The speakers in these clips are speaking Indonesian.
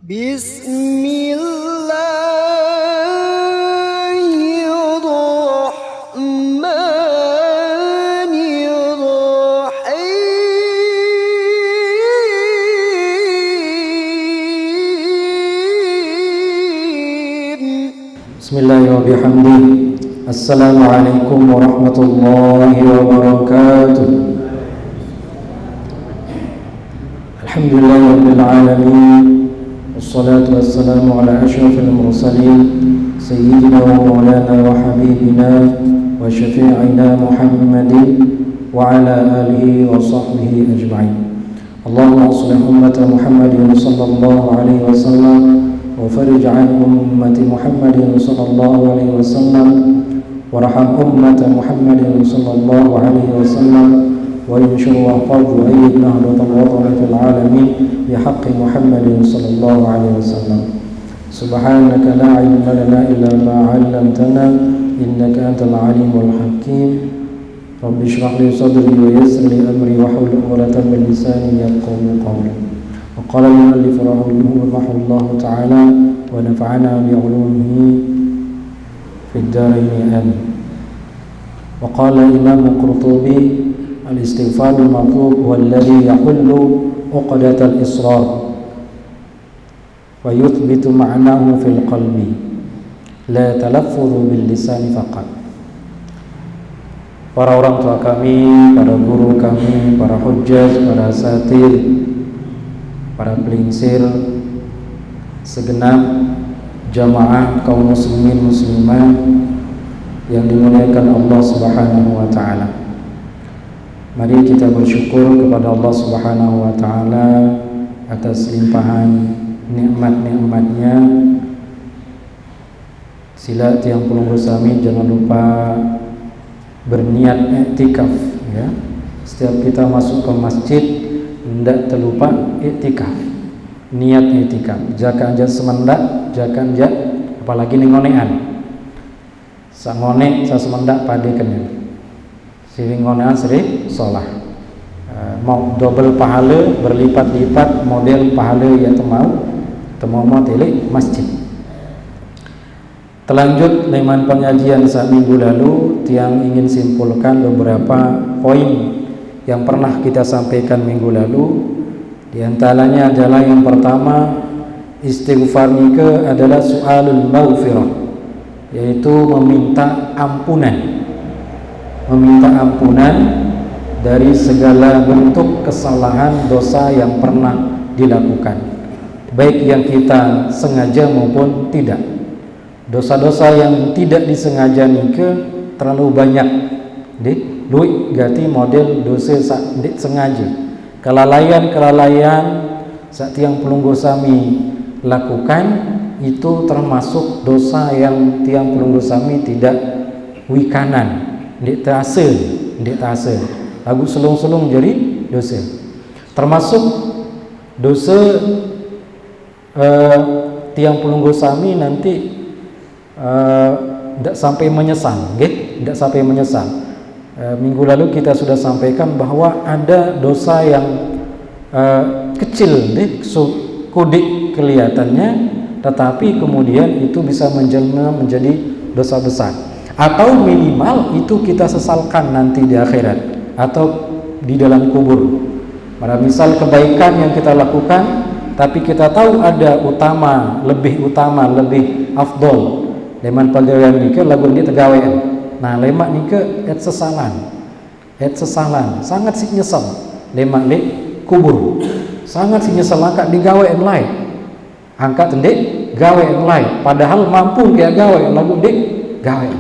Bismillahirrahmanirrahim. Assalamualaikum warahmatullahi wabarakatuh. Alhamdulillahirabbil alamin. Wassalatu wassalamu ala asyrafil mursalin sayyidina wa maulana wa habibina wa syafi'ina Muhammadin wa ala alihi wa sahbihi ajma'in. Allahumma shalli ummata Muhammadin sallallahu alaihi wasallam وفرج عن أمة محمد صلى الله عليه وسلم وارحم أمة محمد صلى الله عليه وسلم وينشر واحفظ وأيد نهضة الوطن في العالمين بحق محمد صلى الله عليه وسلم. سبحانك لا علم لنا إلا ما علمتنا إنك أنت العليم الحكيم. رب اشرح لي صدري ويسر لي أمري واحلل عقدة من لساني يفقهوا قولي. وقال المؤلف رحمه الله تعالى ونفعنا بعلومه في الدارين آمين. وقال الإمام القرطبي الاستغفار المطلوب هو الذي يحل عقدة الإصرار ويثبت معناه في القلب لا تلفظ باللسان فقط. Para orang tua kami, para guru kami, para hujjaj, para asatidz, para pelingsir, segenap jamaah kaum muslimin muslimah yang dimuliakan Allah Subhanahu wa taala. Mari kita bersyukur kepada Allah Subhanahu wa taala atas limpahan nikmat-nikmatnya. Sila tiang pelunggu sami jangan lupa berniat iktikaf ya. Setiap kita masuk ke masjid hendak terlupa iktikaf, niat iktikaf. Jaka anja semendak, jaka anja apalagi ningonean. Sa ngone sa semendak padekeun. Sering ngonean sering sholah. Mau double pahala berlipat-lipat model pahala ya temau tele masjid. Terlanjut dengan pengajian saat minggu lalu, tiang ingin simpulkan beberapa poin yang pernah kita sampaikan minggu lalu. Di antaranya adalah yang pertama, istighfar nika adalah su'alul maghfirah, yaitu meminta ampunan dari segala bentuk kesalahan dosa yang pernah dilakukan, baik yang kita sengaja maupun tidak. Dosa-dosa yang tidak disengaja nika terlalu banyak luik gati model dosa sak sengaja. Kelalaian saat tiang pelunggu sami lakukan itu termasuk dosa yang tiang pelunggu sami tidak wikanan, ndik terasa lagu selung-selung jadi dosa. Termasuk dosa tiang pelunggu sami nanti tidak sampai menyesal, tidak sampai menyesal. Minggu lalu kita sudah sampaikan bahwa ada dosa yang kecil kudik kelihatannya, tetapi kemudian itu bisa menjelma menjadi dosa besar, atau minimal itu kita sesalkan nanti di akhirat atau di dalam kubur. Pada misal kebaikan yang kita lakukan, tapi kita tahu ada lebih afdol leman pegawaian nikah lagu ini tegawaian. Nah, lemak nika sesalan sangat si nyesal. Lemak ni kubur sangat si nyesal angkat digawe yang lain, angkat ndek gawe yang lain, padahal mampu dia gawe lagu ndek gawe.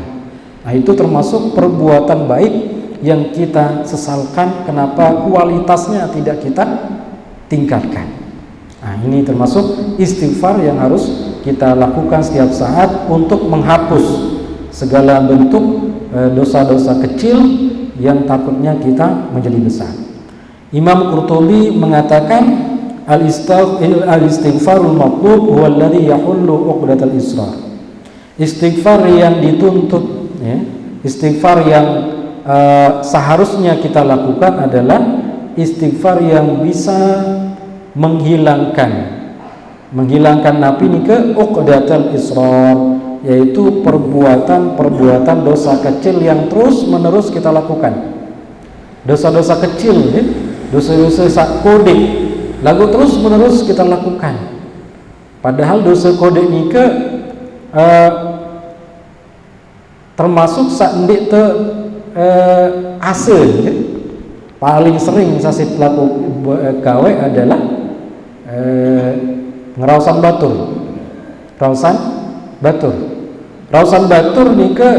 Nah, itu termasuk perbuatan baik yang kita sesalkan kenapa kualitasnya tidak kita tingkatkan. Nah, ini termasuk istighfar yang harus kita lakukan setiap saat untuk menghapus segala bentuk dosa-dosa kecil yang takutnya kita menjadi besar. Imam Qurtubi mengatakan al-istighfarul maqlub huwa alladhi yahullu 'uqdatal israr. Istighfar yang dituntut ya, istighfar yang seharusnya kita lakukan adalah istighfar yang bisa menghilangkan menghilangkan napi nika uqdatul israr, yaitu perbuatan dosa kecil yang terus menerus kita lakukan. Dosa-dosa kecil ya, dosa-dosa sak kode lagu terus menerus kita lakukan. Padahal dosa kode nika termasuk sak ndik te asal ya. Paling sering sasit laku gawe adalah ngerausan batur. Rausan batur nika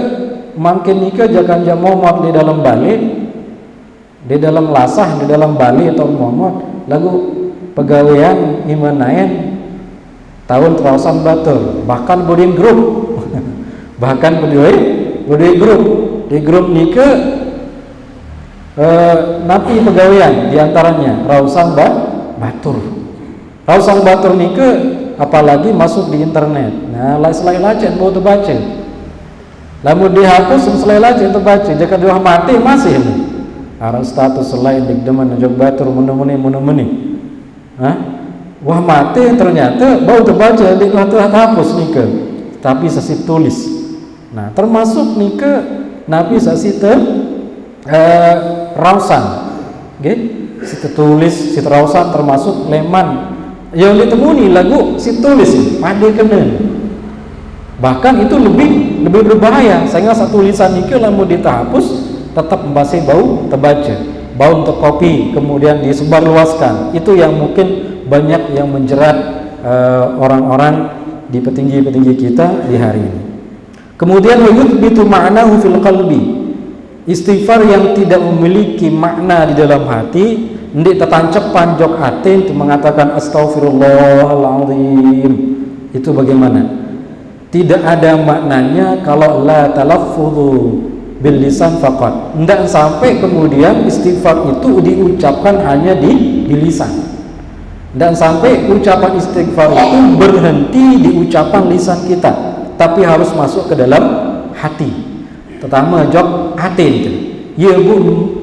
makin nika jangan momot di dalam balik, di dalam lasah, di dalam balik atau momot lagu pegawaian imanayan tahun rausan batur, bahkan bodin grup bahkan bodin grup di grup nika napi pegawaian diantaranya rausan batur. Rausan batur nika apalagi masuk di internet. Nah, selain lacen mau terbaca. Lamun dihapus selain lacen terbaca. Jika dia mati masih nih. Arah status selain di deman jog batur menu-menu. Hah? Wah mati ternyata bau terbaca di hapus nika. Tapi sasi tulis. Nah, termasuk nika nabi sasi rausan. Nggih, si tulis, si rausan termasuk leman yang ditemuni lagu si tulis pada kena. Bahkan itu lebih berbahaya. Sehingga satu tulisan itu lamun ditahapus tetap masih bau terbaca, bau untuk kopi kemudian disebarluaskan. Itu yang mungkin banyak yang menjerat orang-orang di petinggi-petinggi kita di hari ini. Kemudian yuthbitu ma'nahu fil qalbi. Istighfar yang tidak memiliki makna di dalam hati, ndik tertancap panjok atin itu mengatakan astaghfirullahaladzim, itu bagaimana? Tidak ada maknanya kalau la talaffudhu bil lisan faqat. Ndak sampai kemudian istighfar itu diucapkan hanya di lisan. Dan sampai ucapan istighfar itu berhenti di ucapan lisan kita, tapi harus masuk ke dalam hati. Pertama jok atin itu. Ya yibun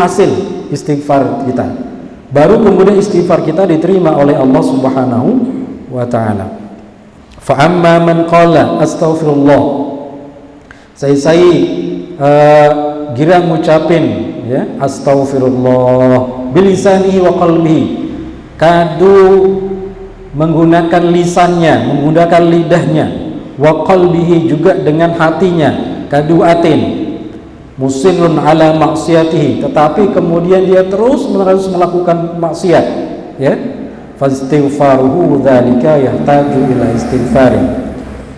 hasil istighfar kita, baru kemudian istighfar kita diterima oleh Allah Subhanahu wa ta'ala. Fa amma man qala astaghfirullah, saya gira ngucapin ya astaghfirullah bilisanihi wa qalbihi, kadu menggunakan lisannya, menggunakan lidahnya, wa qalbihi juga dengan hatinya, kadu atin musirun ala maksiatihi, tetapi kemudian dia terus menerus melakukan maksiat ya, fastighfaruhu dzalika yahtaju ila istighfari,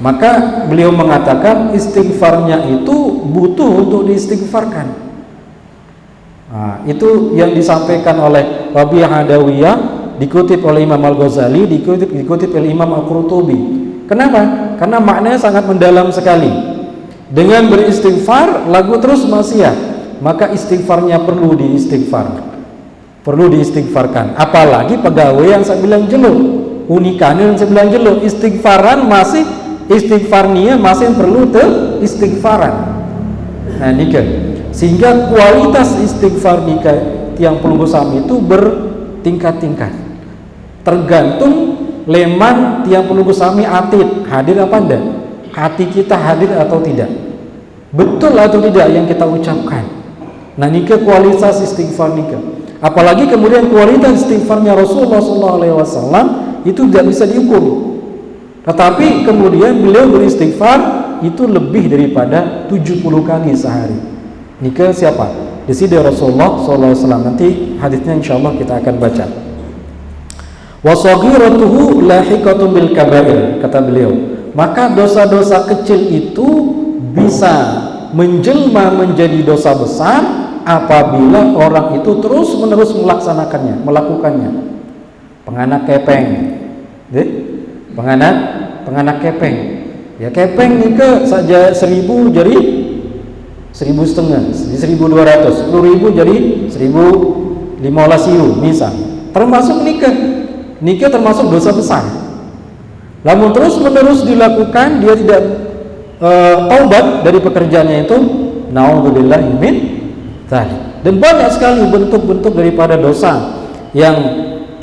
maka beliau mengatakan istighfarnya itu butuh untuk diistighfarkan. Nah, itu yang disampaikan oleh Rabi'ah Adawiyah, dikutip oleh Imam Al-Ghazali, dikutip oleh Imam Al-Qurtubi. Kenapa? Karena maknanya sangat mendalam sekali. Dengan beristighfar lagu terus maksiat, maka istighfarnya perlu diistighfarkan. Apalagi pegawai yang saya bilang jeluk, unikannya yang saya bilang jeluk, istighfaran masih istighfarnya masih perlu istighfaran. Nah nika, sehingga kualitas istighfar nika yang perlu sami itu bertingkat-tingkat, tergantung leman yang perlu sami atid hadir apa enggak, hati kita hadir atau tidak, betul atau tidak yang kita ucapkan. Nah nika kualitas istighfar nika. Apalagi kemudian kualitas istighfarnya Rasulullah SAW itu tidak bisa diukur. Tetapi kemudian beliau beristighfar itu lebih daripada 70 kali sehari. Nika siapa? Di sini Rasulullah SAW. Nanti hadisnya insyaallah kita akan baca. Wa saghiratuhu lahiqatun bil kabair, kata beliau. Maka dosa-dosa kecil itu bisa menjelma menjadi dosa besar apabila orang itu terus-menerus melakukannya. Penganak kepeng. Penganak kepeng. Ya kepeng nika saja 1000 jadi 1.500, 1.200, 10.000 jadi 1.015 misal. Termasuk nikah termasuk dosa besar. Namun terus menerus dilakukan, dia tidak taubat dari pekerjaannya itu, naudzubillahi min dzalik. Dan banyak sekali bentuk-bentuk daripada dosa yang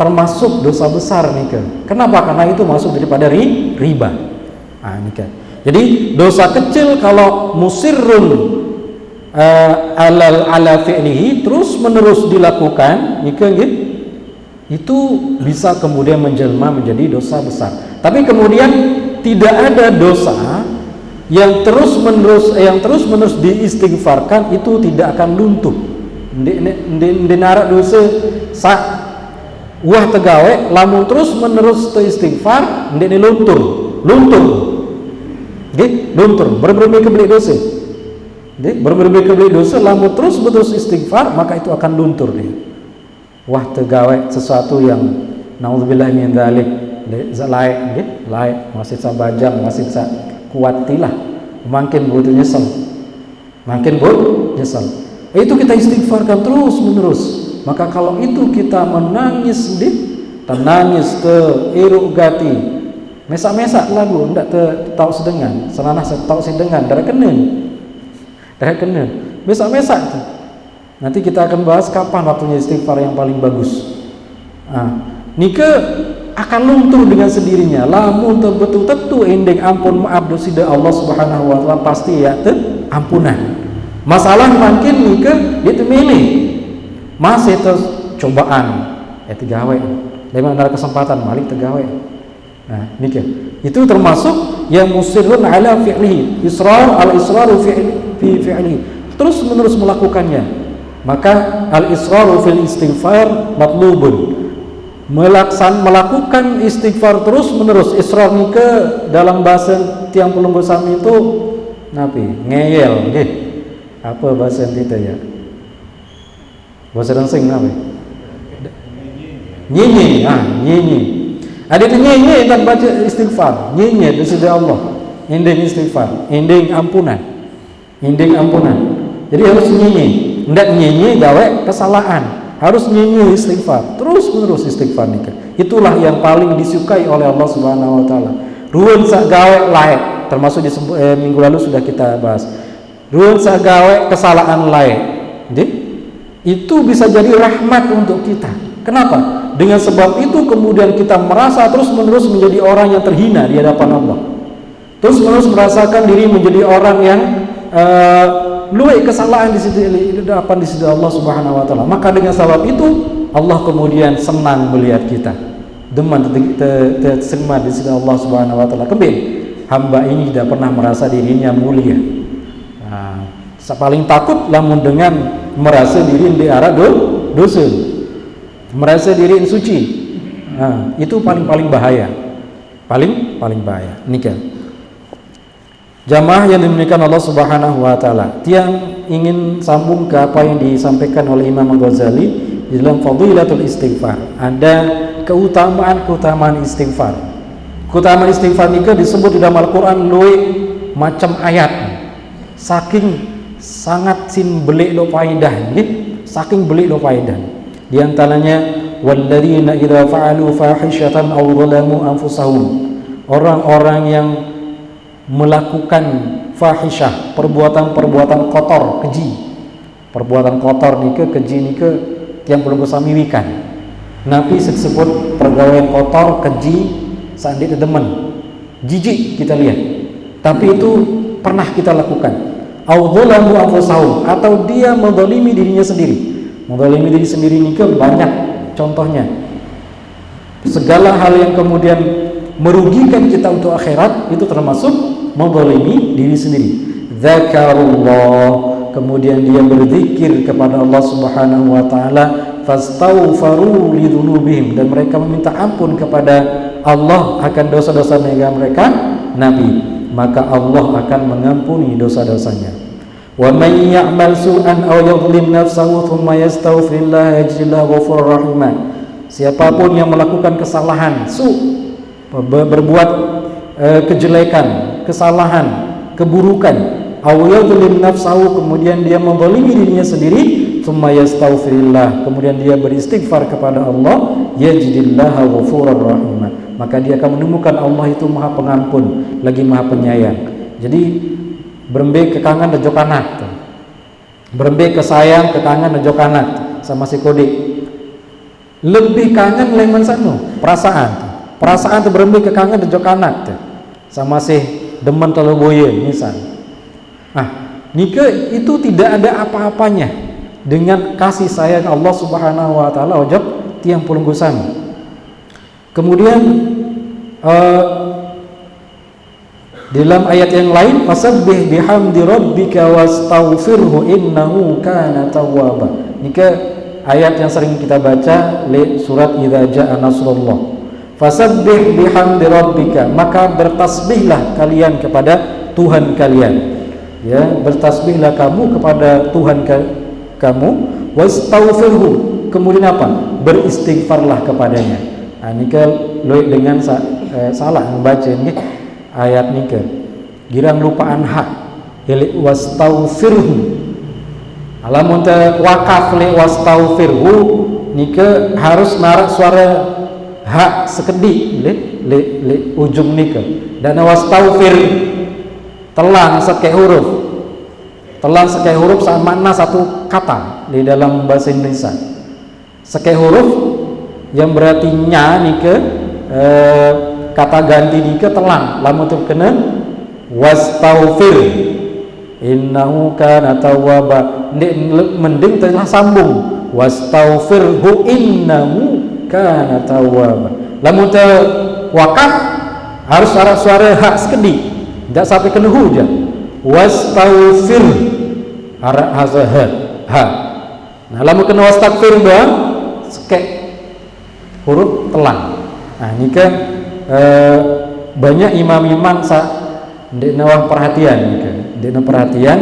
termasuk dosa besar nih kan. Kenapa? Karena itu masuk daripada riba. Nih kan. Jadi dosa kecil kalau musirrun ala fi'lihi terus menerus dilakukan, nih kan, gitu. Itu bisa kemudian menjelma menjadi dosa besar. Tapi kemudian tidak ada dosa yang terus menerus diistighfarkan itu tidak akan luntur. Nara dosa sak wah tegawe lamun terus menerus istighfar ndek luntur nggih luntur berbagai kebelik dosa nggih berbagai kebelik dosa lamun terus istighfar maka itu akan luntur dia wah tegawe sesuatu yang naudzubillah min dzalik laik nggih laik masih sabajang masih sa kuatilah makin butuh nyesel itu kita istighfarkan terus menerus. Maka kalau itu kita menangis tenangis ke iruk gati mesak-mesak lagu ndak tahu sedengan selanah tahu sedengan darah kenen mesak-mesak tu. Nanti kita akan bahas kapan waktunya istighfar yang paling bagus. Nika akan luntur dengan sendirinya lamun betul tentu ending ampun maaf dosa Allah Subhanahu wa taala pasti ya ampunan. Masalah makin nika dia milih masih terus cobaan tegawe memang ada kesempatan balik tegawe. Nika itu termasuk yang musirrun ala fi'lihi al-israru fi fi'lihi terus menerus melakukannya. Maka al-israru fil istighfar matlubun melakukan istighfar terus menerus. Israr nika dalam bahasa tiang pelunggu sami itu napi ngeyel nggih. Apa bahasa kita ya? Bahasa Dansing apa? Nyenyi, nyenyi. Ada itu nyenyi dan baca istighfar. Nyenyi di sisi Allah. Ending istighfar, ending ampunan. Jadi harus nyenyi. Ndak nyenyi gawe kesalahan. Harus nyenyi istighfar. Terus menerus istighfar nika. Itulah yang paling disukai oleh Allah Subhanahu wa taala. Ruwen sak gawe lain, termasuk di minggu lalu sudah kita bahas. Ruwen sagawe kesalahan lain, itu bisa jadi rahmat untuk kita. Kenapa? Dengan sebab itu kemudian kita merasa terus menerus menjadi orang yang terhina di hadapan Allah. Terus menerus merasakan diri menjadi orang yang luwih kesalahan di sisi Allah Subhanahu wa taala. Maka dengan sebab itu Allah kemudian senang melihat kita. Deman tersemat di sisi Allah Subhanahu wa taala. Kembali hamba ini tidak pernah merasa dirinya mulia. Paling takut lamun dengan merasa diri di arah dosa, merasa diri suci. Itu paling bahaya, paling bahaya. Nikah jamaah yang dimuliakan Allah Subhanahu wa taala. Tiang ingin sambung ke apa yang disampaikan oleh Imam Ghazali di dalam Fadilatul Istighfar. Ada keutamaan istighfar. Keutamaan istighfar nikah disebut di dalam Al-Qur'an luwih macam ayat. Saking sangat belik lo faidah saking belik lo faidah. Di antaranya walladzina idza fa'alu fahishatan aw zalamu anfusahum, orang-orang yang melakukan fahisyah, perbuatan kotor, keji. Perbuatan kotor nike keji nike yang belum sami wikan. Nabi disebut pergaulan kotor, keji, sandi teman. Jijik kita lihat. Tapi itu pernah kita lakukan. Audzulahu anfusahum, atau dia menzalimi dirinya sendiri. Menzalimi diri sendiri ini banyak contohnya. Segala hal yang kemudian merugikan kita untuk akhirat itu termasuk menzalimi diri sendiri. Dzakarullah, kemudian dia berzikir kepada Allah Subhanahu wa taala, fastaghfaru lidzunubihim, dan mereka meminta ampun kepada Allah akan dosa-dosa mereka. Nabi, maka Allah akan mengampuni dosa-dosanya. Wa may ya'mal su'an aw yadhlim nafsahu thumma yastaghfirullah yajidillahu ghafurur rahim. Siapapun yang melakukan kesalahan, berbuat kejelekan, kesalahan, keburukan, aw yadhlim nafsahu, kemudian dia menzalimi dirinya sendiri, thumma yastaghfirullah, kemudian dia beristighfar kepada Allah, yajidillahu ghafurur rahim, maka dia akan menemukan Allah itu Maha Pengampun lagi Maha Penyayang. Jadi berembe kekangan dejok anak, berembe kesayang kekangan dejok anak sama si kodik. lebih kangen lemen sanu perasaan tu berembi ke kangen dejok anak tu sama sih demen tolo boye misal. Nika itu tidak ada apa-apanya dengan kasih sayang Allah Subhanahu wa taala ojok tiang pulunggu sami. Kemudian dalam ayat yang lain, fasabbih bihamdi rabbika wastaghfirhu innahu kana tawwaba. Nika ayat yang sering kita baca li surat idza jaa nasrullah. Fasabbih bihamdi rabbika, maka bertasbihlah kalian kepada Tuhan kalian. Ya, bertasbihlah kamu kepada Tuhan kamu, wastaghfirhu. Kemudian apa? Beristighfarlah kepadanya. Nika loik dengan salah membaca ini ayat nika. Girang lupaan hak. Ili wastaghfirhu. Alamun ta wakaf li wastaghfirhu nika harus narak suara hak sekedik li ujung nika. Dan wastaghfir telan sekek huruf. Telan sekek huruf sama makna satu kata di dalam bahasa Indonesia. Sekek huruf yang berarti nya nika kata ganti nika telan. Lamun tu kena wastaghfir innahu kana tawwaba. Mending telah sambung wastaghfirhu innahu kana tawwaba. Lamun tu wakaf harus suara hak sekedik, tidak sampai kena hu je. Wastaghfir harap hazah ha. Nah, lamun kena wastaghfir doang sekek huruf telan. Ini kan banyak imam-imam ndek nawang perhatian kan. Ndek perhatian,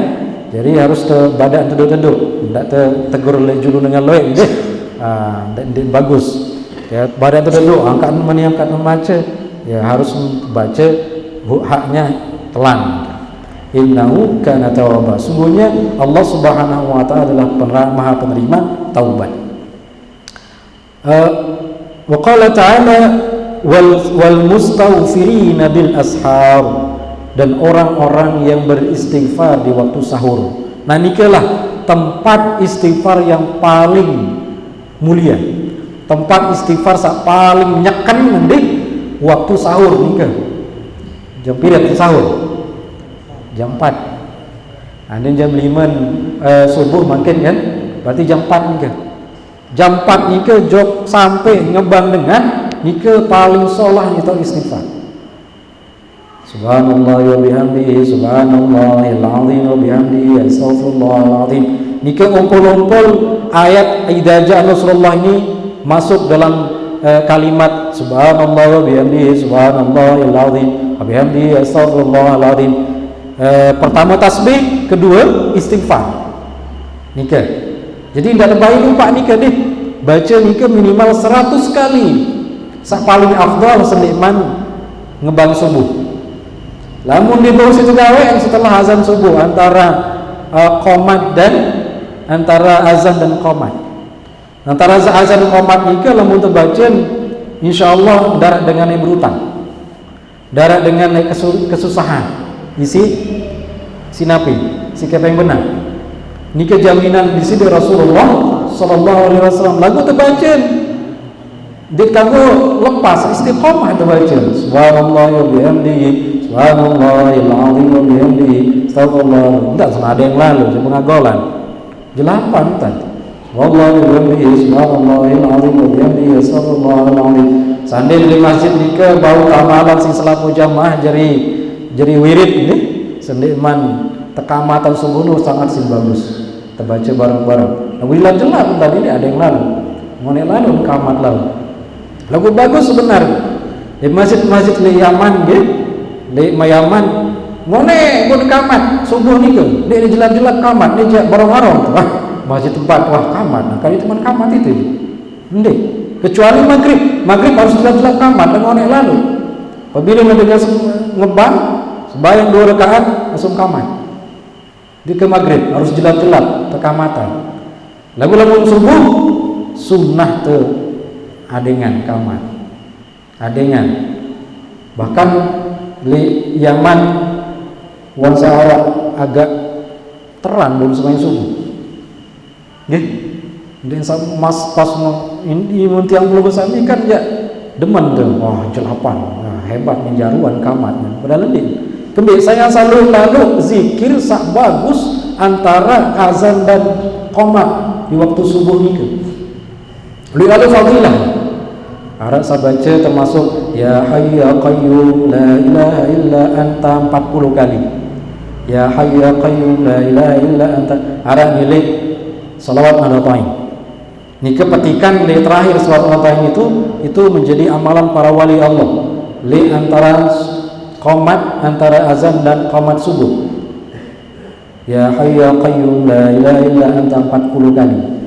jadi harus badan teduk-teduk, ndak tegur julu dengan loek deh. Ndek bagus. Ya, badan teduk, angkat meniamkan membaca, ya harus baca haknya telan. Innahu kana tawwaba. Sungguhnya Allah Subhanahu wa taala adalah Maha penerima taubat. Wa qala ta'ala wal mustaghfirina bil ashar, dan orang-orang yang beristighfar di waktu sahur. Nah, nikalah tempat istighfar yang paling mulia. Tempat istighfar paling nyekan mending waktu sahur nika. Jam pira sahur? Jam 4. Ada jam 5 subuh mungkin kan? Berarti jam 4 nika. Jam 4 nika jok sampai ngebang dengan nika paling solah itu istighfar. Subhanallah wa bihamdihi subhanallahil azim wa bihamdihi astaghfirullahal azim. Nika ngumpul-ngumpul ayat idza jaa nasrullah ini masuk dalam kalimat subhanallah wa bihamdihi subhanallahil azim wa bihamdihi astaghfirullahal azim. Pertama tasbih, kedua istighfar. Nika. Jadi tidak baik lupa nika deh. Baca nika minimal 100 kali. Sak paling afdal seniman ngebang subuh. Lamun di bawah situ gawe setelah azan subuh antara qomat dan antara azan dan qomat. Antara azan dan qomat nika lamun terbaca insyaallah darat dengan yang berutang. Darat dengan kesusahan. Isi sinapi si kepeng benar. Nika jaminan di sini Rasulullah sallallahu alaihi wasallam lagu terbaca dik kamu lepas istiqomah terbaca subhanallah wa bihamdihi subhanallahil azim wa bihamdihi astagfirullah. Enggak sama ada yang lalu saya pengagolan jelapan tadi wallahi wa bihamdihi subhanallahil azim wa bihamdihi astagfirullahal azim. Sandil di masjid nika bau amalan sing selaku jamaah jadi wirid ini sendiman tekamatan subuh sangat sih bagus terbaca bareng-bareng. Lagu jelas tadi ini ada yang lalu ngonek lalu kamat lalu lagu bagus sebenarnya di masjid-masjid di Yaman di Yaman ngonek pun kamat subuh nih dia jelas-jelas kamat dia bareng-bareng masjid tempat kamat. Nah, kali teman kamat itu ndek kecuali maghrib harus jelas-jelas kamat dan ngonek lalu. Apabila mendengar ngebang sembahyang 2 rakaat langsung kamat. Di ke maghrib harus jelas-jelas tekamatan. Lagu-lagu subuh sunnah te adengan kamat. Adengan. Bahkan di Yaman wansahara agak terang belum sembahyang subuh. Nggih. Dan mas pas ini tiang puluh sami kan ya demen tuh, wah jelapan, nah, hebat nih jaruan kamat, padahal dia. Kemudian saya selalu lalu zikir sak bagus antara azan dan qomat di waktu subuh ini. Lalu fadilah. Arab saya baca termasuk ya hayyu ya qayyum la ilaha illa anta 40 kali. Ya hayyu ya qayyum la ilaha illa anta. Arab milik salawat al-Ta'in. Ini kepetikan li terakhir salawat al-Ta'in itu menjadi amalan para wali Allah. Li antara qomat, antara azan dan qomat subuh. Ya hayyu ya qayyum la ilaha illa anta 40 kali.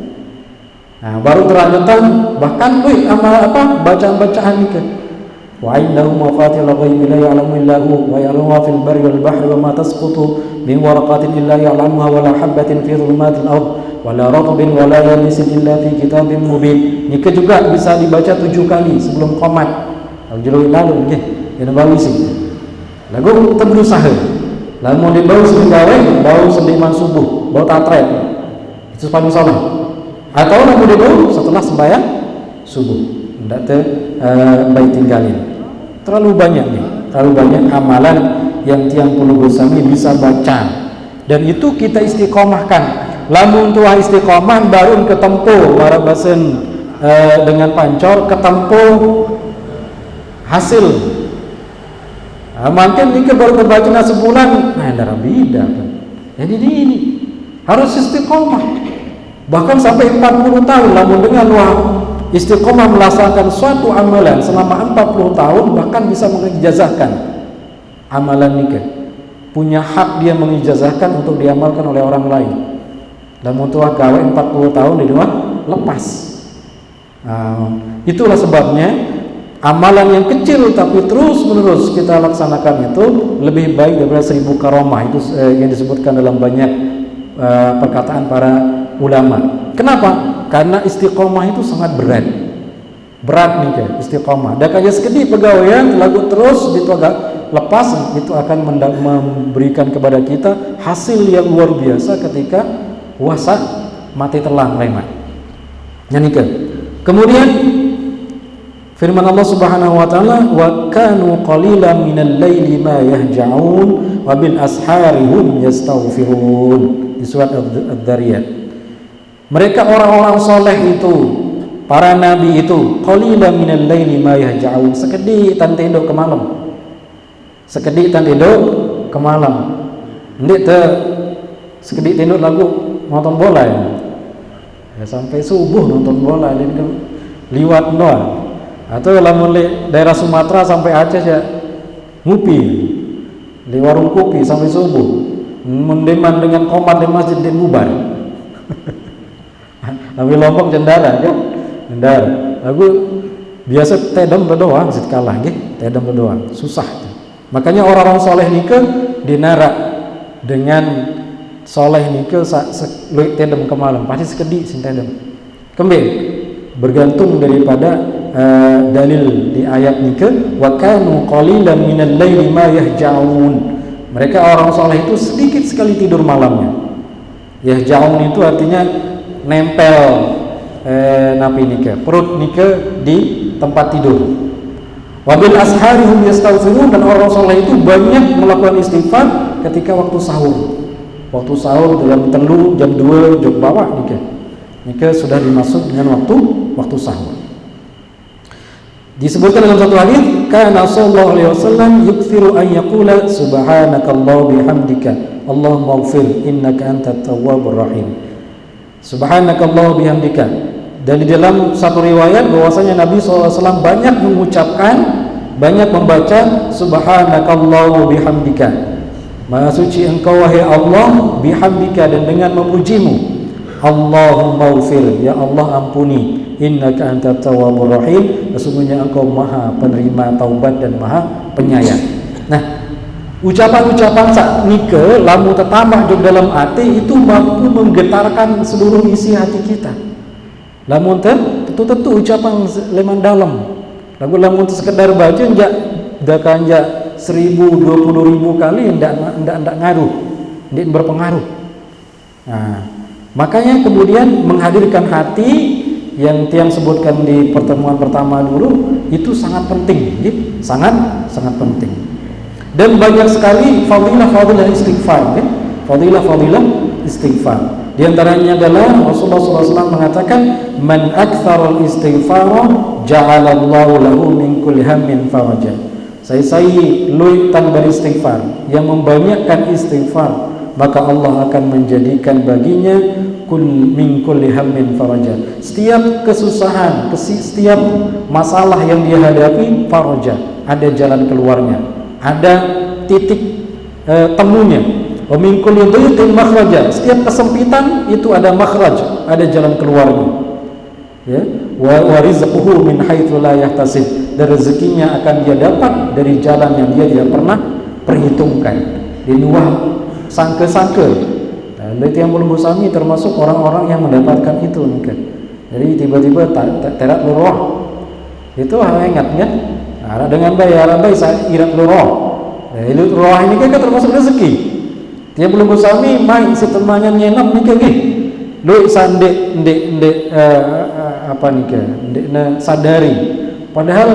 Nah, baru terlanjutan bahkan amal bacaan-bacaan ini kan. Wa indahu mafatihul ghaibi la ya'lamu illa hu wa ya'lamu ma fil barri wal bahri wa ma tasqutu min waraqatin illa ya'lamuha wa la habatin fi dhulumatil ard wa la ratbin wa la yabisin illa fi kitabim mubin. Ini juga bisa dibaca 7 kali sebelum qomat. Lalu nggih, yen bagus sih. Lagu kita berusaha. Lalu mau dibau segawe, bau sendiman subuh, bau tatret. Itu sepanjang salat. Atau lagu dibau setelah sembahyang subuh. Ndak baik tinggalin. Terlalu banyak nih, terlalu banyak amalan yang tiang puluh bersami bisa baca. Dan itu kita istiqomahkan. Lamun tuah istiqomah baru ketempuh warabasen dengan pancor ketempuh hasil. Mungkin ini baru terbaca sebulan, nah darah bida kan. Jadi ini harus istiqomah. Bahkan sampai 40 tahun namun dengan istiqomah melaksanakan suatu amalan selama 40 tahun bahkan bisa mengijazahkan amalan nikah. Punya hak dia mengijazahkan untuk diamalkan oleh orang lain. Namun tuah gawe 40 tahun di luar lepas. Itulah sebabnya amalan yang kecil tapi terus menerus kita laksanakan itu lebih baik daripada 1000 karomah. Itu yang disebutkan dalam banyak perkataan para ulama. Kenapa? Karena istiqomah itu sangat berat nih kan istiqomah. Dan kayak sekedip pegawaian lagu terus itu agak lepas itu akan memberikan kepada kita hasil yang luar biasa ketika puasa mati telah lemat. Nyanyikan. Kemudian firman Allah Subhanahu wa taala wa kanu qalilan minal laili ma yahja'un wa bil ashari hum yastaghfirun di surat Ad-Dzariyat. Mereka orang-orang soleh itu, para nabi itu, qalilan minal laili ma yahja'un, sekedip tan tidur ke malam. Sekedip tan tidur ke malam. Ndik teh sekedip tidur lagu nonton bola ya. Sampai subuh nonton bola jadi liwat doang. Atau lamun daerah Sumatera sampai Aceh ya ngupi. Di warung kopi sampai subuh. Mendeman dengan komat di masjid dan bubar. Tapi Lombok jendara kan? Jendara. Lagu biasa tedem berdoa masjid kalah nggih, tedem berdoa. Susah. Makanya orang-orang soleh nikah dinara dengan soleh nikah luik tedem ke malam, pasti sekedip sin tedem. Kembali bergantung daripada dalil di ayat nikah wa kanu qalilan minal laili ma yahja'un. Mereka orang soleh itu sedikit sekali tidur malamnya. Yahja'un itu artinya nempel napi nikah, perut nikah di tempat tidur. Wabil ashari hum yastaghfirun, dan orang soleh itu banyak melakukan istighfar ketika waktu sahur. Waktu sahur dalam telu jam 2 jam bawah nikah sudah dimasuk dengan waktu sahur. Disebutkan dalam satu hadis, kana sallallahu alaihi wasallam yukthiru an yaqula subhanakallah bihamdika Allahumma ighfir innaka antat tawwabur rahim. Subhanakallah bihamdika. Dan di dalam satu riwayat bahwasanya Nabi SAW banyak mengucapkan, banyak membaca subhanakallah bihamdika. Maha suci engkau wahai Allah bihamdika, dan dengan memujimu. Allahumma ighfir, ya Allah ampuni, innaka antat tawwabur rahim, sesungguhnya engkau maha penerima taubat dan maha penyayang. Nah, ucapan-ucapan saat nikah lamu tetamah juga dalam hati itu mampu menggetarkan seluruh isi hati kita. Lamun tentu ucapan leman dalam. Lamun sekedar baca ndak kanja 1000 20.000 kali ndak ngaruh, ndak berpengaruh. Nah, makanya kemudian menghadirkan hati yang tiang sebutkan di pertemuan pertama dulu itu sangat penting, sangat penting. Dan banyak sekali fadilah istighfar, fadilah istighfar. Di antaranya adalah Rasulullah SAW mengatakan, man aktsarul istighfar ja'alallahu lahu min kulli hammin faraja. Saya luitan beristighfar, yang membanyakkan istighfar, maka Allah akan menjadikan baginya min kulli hammin faraja. Setiap kesusahan, setiap masalah yang dia hadapi, faraja, ada jalan keluarnya, ada titik temunya. Wa min kulli dhiqin makhraja. Setiap kesempitan itu ada makhraj, ada jalan keluarnya. Ya, wa rizquhu min haitsu la yahtasib. Dan rezekinya akan dia dapat dari jalan yang dia tidak pernah perhitungkan, di luar sangka-sangka. Yang belum bersami termasuk orang-orang yang mendapatkan itu nih. Jadi tiba-tiba terak luroh. Itu hal ingat kan? Nah, dengan bayar saya irat luroh. Irat luroh ini kan termasuk rezeki. Dia belum bersami mai setemanya nyenam nih ke. Lu sandek apa nih ke? Sadari. Padahal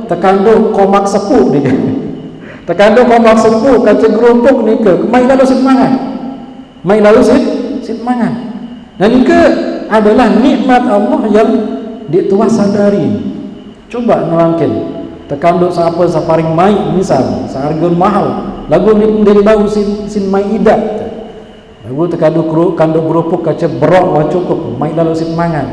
tekando komak sepuh nih. Tekando komak sepuh kaca gerumpuk nih ke. Mai lalu semangat. Mai lalu semangat. Dan ini adalah nikmat Allah yang dituah sadari. Coba nelangkin. Tekando siapa saparing mai misal, seharga mahal. Lagu ni dari bau sin mai idak. Lagu tekando kando gerupuk kaca berok wa cukup. Mai lalu semangat.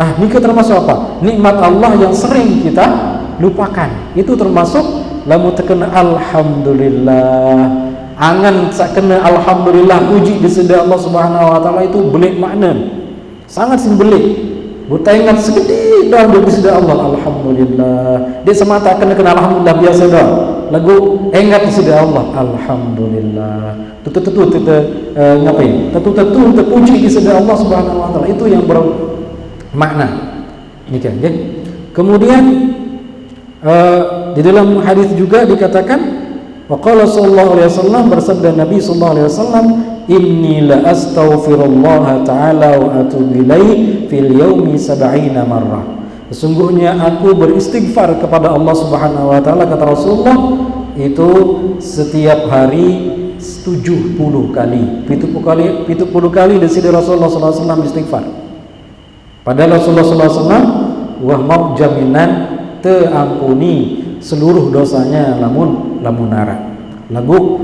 Ini termasuk apa? Nikmat Allah yang sering kita lupakan. Itu termasuk lamu terkena alhamdulillah. Angan sak kena alhamdulillah puji diseda Allah Subhanahu wa taala itu belik makna. Sangat simbolik. Buta ingat segede dah dia diseda Allah alhamdulillah. Dia semata kena alhamdulillah biasa dah. Lagu ingat diseda Allah alhamdulillah. Tentu ngapain? Tentu puji diseda Allah Subhanahu wa taala. Itu yang bermakna. Demikian ya. Kemudian di dalam hadis juga dikatakan waqala sallallahu alaihi wasallam, bersabda Nabi sallallahu alaihi wasallam, inni la astaghfirullah ta'ala wa atubu ilaihi fil yaumi 70 marrah. Sesungguhnya aku beristighfar kepada Allah Subhanahu wa taala, kata Rasulullah, itu setiap hari 70 kali. 70 kali disini Rasulullah sallallahu alaihi wasallam istighfar. Padahal Rasulullah sallallahu alaihi wasallam wah mau jaminan teampuni seluruh dosanya lamun nara. Lagu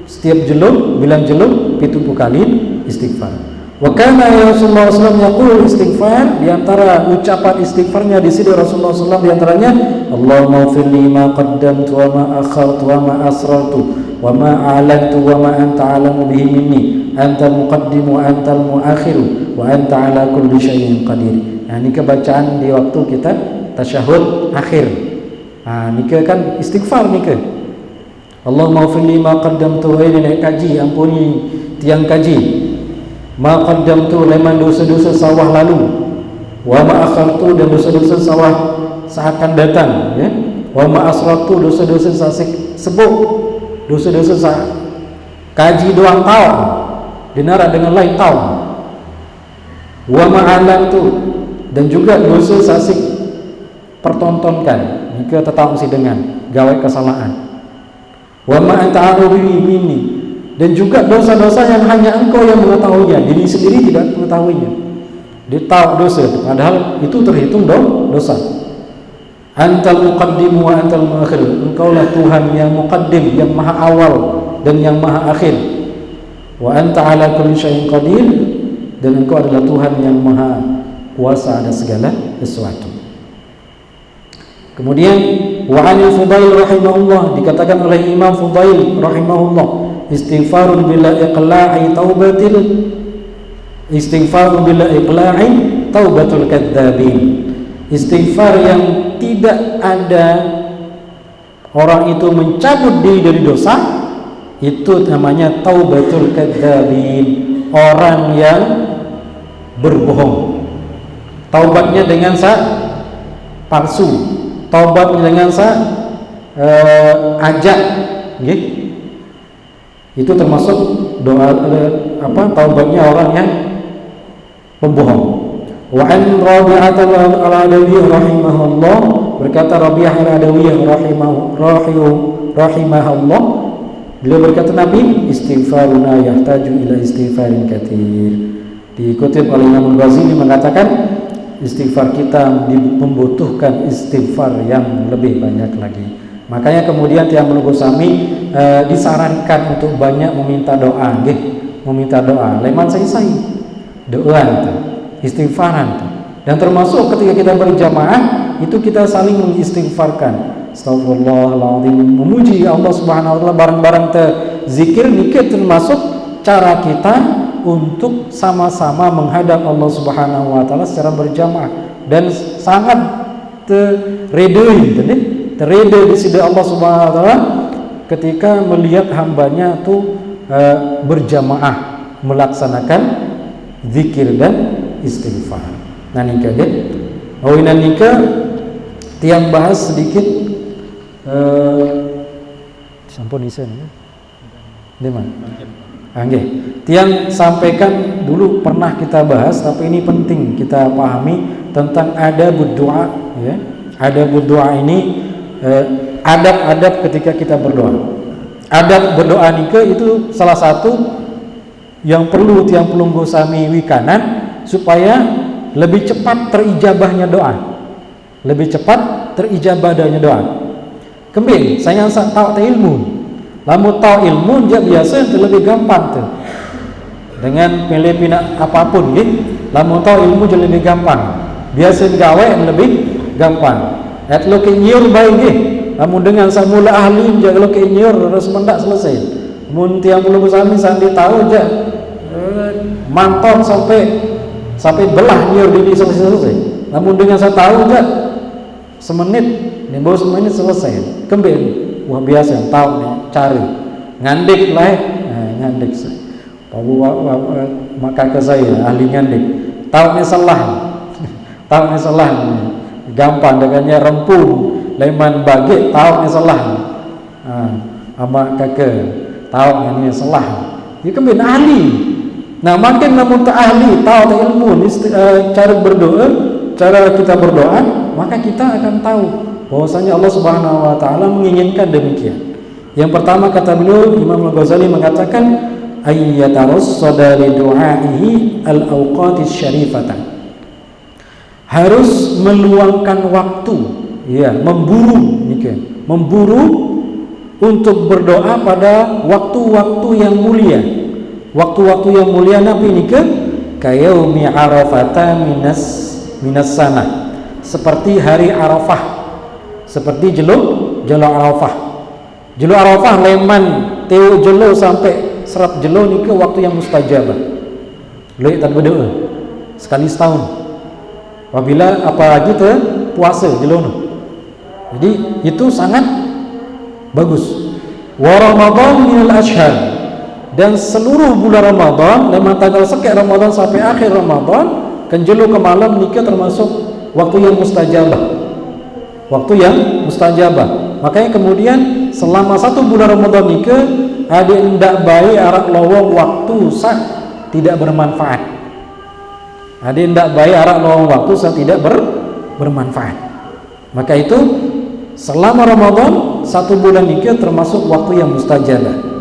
setiap jelum bilang jelum 70 kali istighfar. Wa kana Rasulullah SAW yaqul istighfar, di antara ucapan istighfarnya di sini Rasulullah SAW di antaranya Allahumma ighfirli ma qaddamtu wa ma akhartu wa ma asrartu wa ma a'lantu wa ma anta a'lamu bihi minni anta al-muqaddim wa anta al-mu'akhir wa anta ala kulli syai'in qadir. Nah, ini kebacaan di waktu kita tasyahud akhir. Nikah kan istighfar nikah. Allahumma ighfirli ma qaddamtu, ini naik kaji, ampuni tiang kaji. Ma qaddamtu, leman dosa-dosa sawah lalu. Wa ma akhartu, dan dosa-dosa sawah seakan datang, ya. Wa ma asrartu, dosa-dosa sasik sebut. Dosa-dosa kaji doang tahu. Dinara dengan lain tahu. Wa ma alantu, dan juga dosa sasik pertontonkan. Jika tetap mesti dengan gawai kesalahan. Wa ma anta a'lamu bihi, dan juga dosa-dosa yang hanya engkau yang mengetahuinya, diri sendiri tidak mengetahuinya. Dia tahu dosa, padahal itu terhitung dosa. Antal muqaddim wa antal muakhir, engkaulah Tuhan yang muqaddim, yang maha awal dan yang maha akhir. Wa anta ala kulli syai'in qadir, dan engkau adalah Tuhan yang maha kuasa atas segala sesuatu. Kemudian wa 'anil Fudail rahimahullah, dikatakan oleh Imam Fudail rahimahullah, istighfarun bila iqla'i taubatul kadzabin. Istighfar yang tidak ada orang itu mencabut diri dari dosa, itu namanya taubatul kadzabin, orang yang berbohong. Taubatnya dengan palsu. Taubat dengan ajak, gitu. Itu termasuk doa taubatnya orang yang pembohong. Wa an Rabi'ah al-Adawiyah rahimahullah, berkata Rabi'ah al-Adawiyah rahimahullah, beliau berkata Nabi, istighfaruna yahtaju ila istighfarin katsir. Dikutip oleh Imam Al-Ghazali mengatakan istighfar kita membutuhkan istighfar yang lebih banyak lagi. Makanya kemudian Tiang Menunggu Sami disarankan untuk banyak meminta doa, meminta doa. Leman saya doa istighfaran. Dan termasuk ketika kita berjamaah itu kita saling mengistighfarkan. Astagfirullahaladzim, memuji Allah Subhanahu wa taala bareng-bareng zikir nikah, termasuk cara kita untuk sama-sama menghadap Allah Subhanahu wa taala secara berjamaah dan sangat terredai di sisi Allah Subhanahu wa taala ketika melihat hambanya tuh berjamaah melaksanakan zikir dan istighfar. Nah nikah nikah tiang bahas sedikit sampun isen ya. Deman. Angge. Tiang sampaikan dulu pernah kita bahas, tapi ini penting kita pahami tentang adab doa ya. Adab doa ini adab-adab ketika kita berdoa. Adab berdoa nikah itu salah satu yang perlu Tiang Pelunggu Sami wikanan supaya lebih cepat terijabahnya doa. Lebih cepat terijabahnya doa. Kembali, saya tahu ilmu. Lamun tahu ilmu dia biasa itu lebih gampang tuh. Dengan pilih pindah apapun gitu. Lamun tahu ilmu jadi lebih gampang. Biasa gawe lebih gampang. At lo kenyur baik gitu. Lamun dengan samula ahli jaga lo kenyur terus mendak selesai. Mun Tiang Pelunggu Sami sandi tahu aja mantap sampai belah nyur di selesai. Namun dengan saya tahu aja semenit, nih baru semenit selesai. Kembali, wah biasa tahu nih cari ngandik lah, ngandik saya. Maka ke saya ahli ngandik. Tahu nih salah, tahu nih salah, gampang dengannya rempung, leman bagi tahu nih salah. Ama kakek tahu nih salah. Dia kembali ahli. Nah makin namun tak ahli tahu tak ilmu cara berdoa, cara kita berdoa, maka kita akan tahu bahwasanya Allah Subhanahu wa taala menginginkan demikian. Yang pertama kata beliau, Imam Al-Ghazali mengatakan ayyatarassada li du'aihi al-awqatis syarifatan. Harus meluangkan waktu, ya, memburu untuk berdoa pada waktu-waktu yang mulia. Waktu-waktu yang mulia Nabi ini kayaumi arafata minas sana, seperti hari Arafah, seperti jelo Arafah. Jelo Arafah leman teu jelo sampai serat jelo ni waktu yang mustajabah. Lek tak berdoa sekali setahun. Apabila apalagi puasa jelo no. Jadi itu sangat bagus. Wa Ramadan minal ashhar. Dan seluruh bulan Ramadan, lima tanggal sekek Ramadan sampai akhir Ramadan, kenjelu ke malam nikah termasuk waktu yang mustajabah. Waktu yang mustajabah. Makanya kemudian selama satu bulan Ramadan nikah, ada ndak baik arak lowong waktu sah tidak bermanfaat. Ada ndak baik arak lowong waktu sah tidak bermanfaat. Maka itu selama Ramadan satu bulan nikah termasuk waktu yang mustajabah.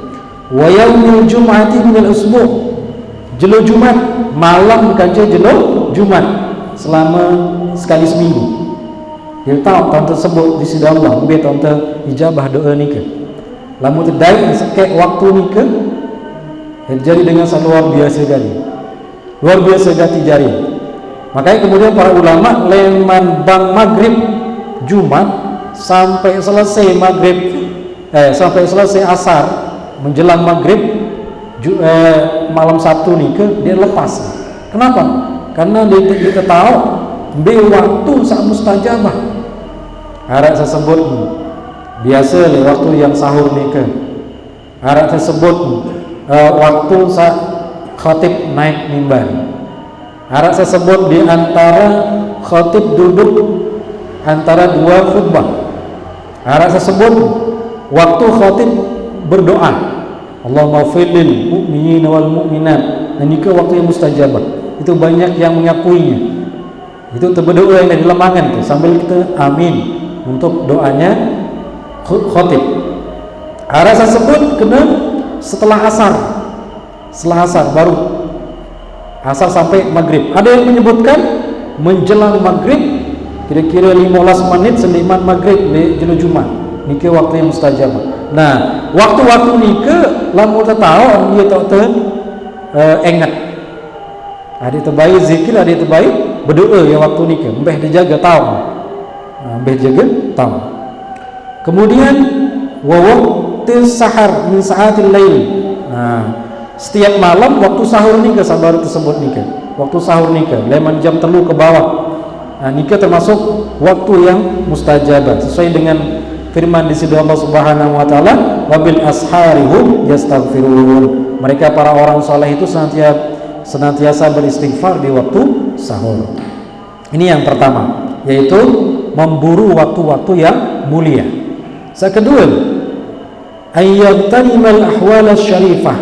Wa yaumul jum'ati minal usbu', jelo Jumat malam kaca jelo Jumat selama sekali seminggu. Dia tahu tahun tersebut di sisi Allah be tahun ijabah doa nikah. Lamun terdai sekek waktu nikah terjadi dengan sangat luar biasa kali. Luar biasa gati jari. Makanya kemudian para ulama leman bang maghrib Jumat sampai selesai maghrib sampai selesai asar menjelang maghrib malam Sabtu nikah dia lepas. Kenapa? Karena dia tahu be waktu saat mustajabah. Harap saya sebut biasa le waktu yang sahur nikah. Harap saya sebut waktu saat khatib naik mimbar. Harap saya sebut di antara khatib duduk antara dua khutbah. Harap saya sebut waktu khatib berdoa, Allahumma firlil mu'minin wal mu'minat. Dan juga waktu yang mustajabah. Itu banyak yang mengakuinya. Itu berdoa yang di lemangan tuh, sambil kita amin untuk doanya khotib. Arah tersebut kena setelah asar baru asar sampai maghrib. Ada yang menyebutkan menjelang maghrib kira-kira 15 menit seliman maghrib di jenuh Jumat. Nike waktu yang mustajabah. Nah, waktu-waktu nike lamun tahu dia tak ingat. Ada terbaik zikir, ada terbaik berdoa ya waktu nike. Mbah dijaga tahu. Mbah jaga tahu. Kemudian waqtu sahar min sa'atil lail. Nah, setiap malam waktu sahur nike sabar tersebut nike. Waktu sahur nike, leman jam 3 ke bawah. Nah, nike termasuk waktu yang mustajabah sesuai dengan firman di situ Allah Subhanahu wa taala, wabil asharihum yastaghfirun. Mereka para orang saleh itu senantiasa beristighfar di waktu sahur. Ini yang pertama, yaitu memburu waktu-waktu yang mulia. Yang kedua, ayyatanimal ahwal syarifah,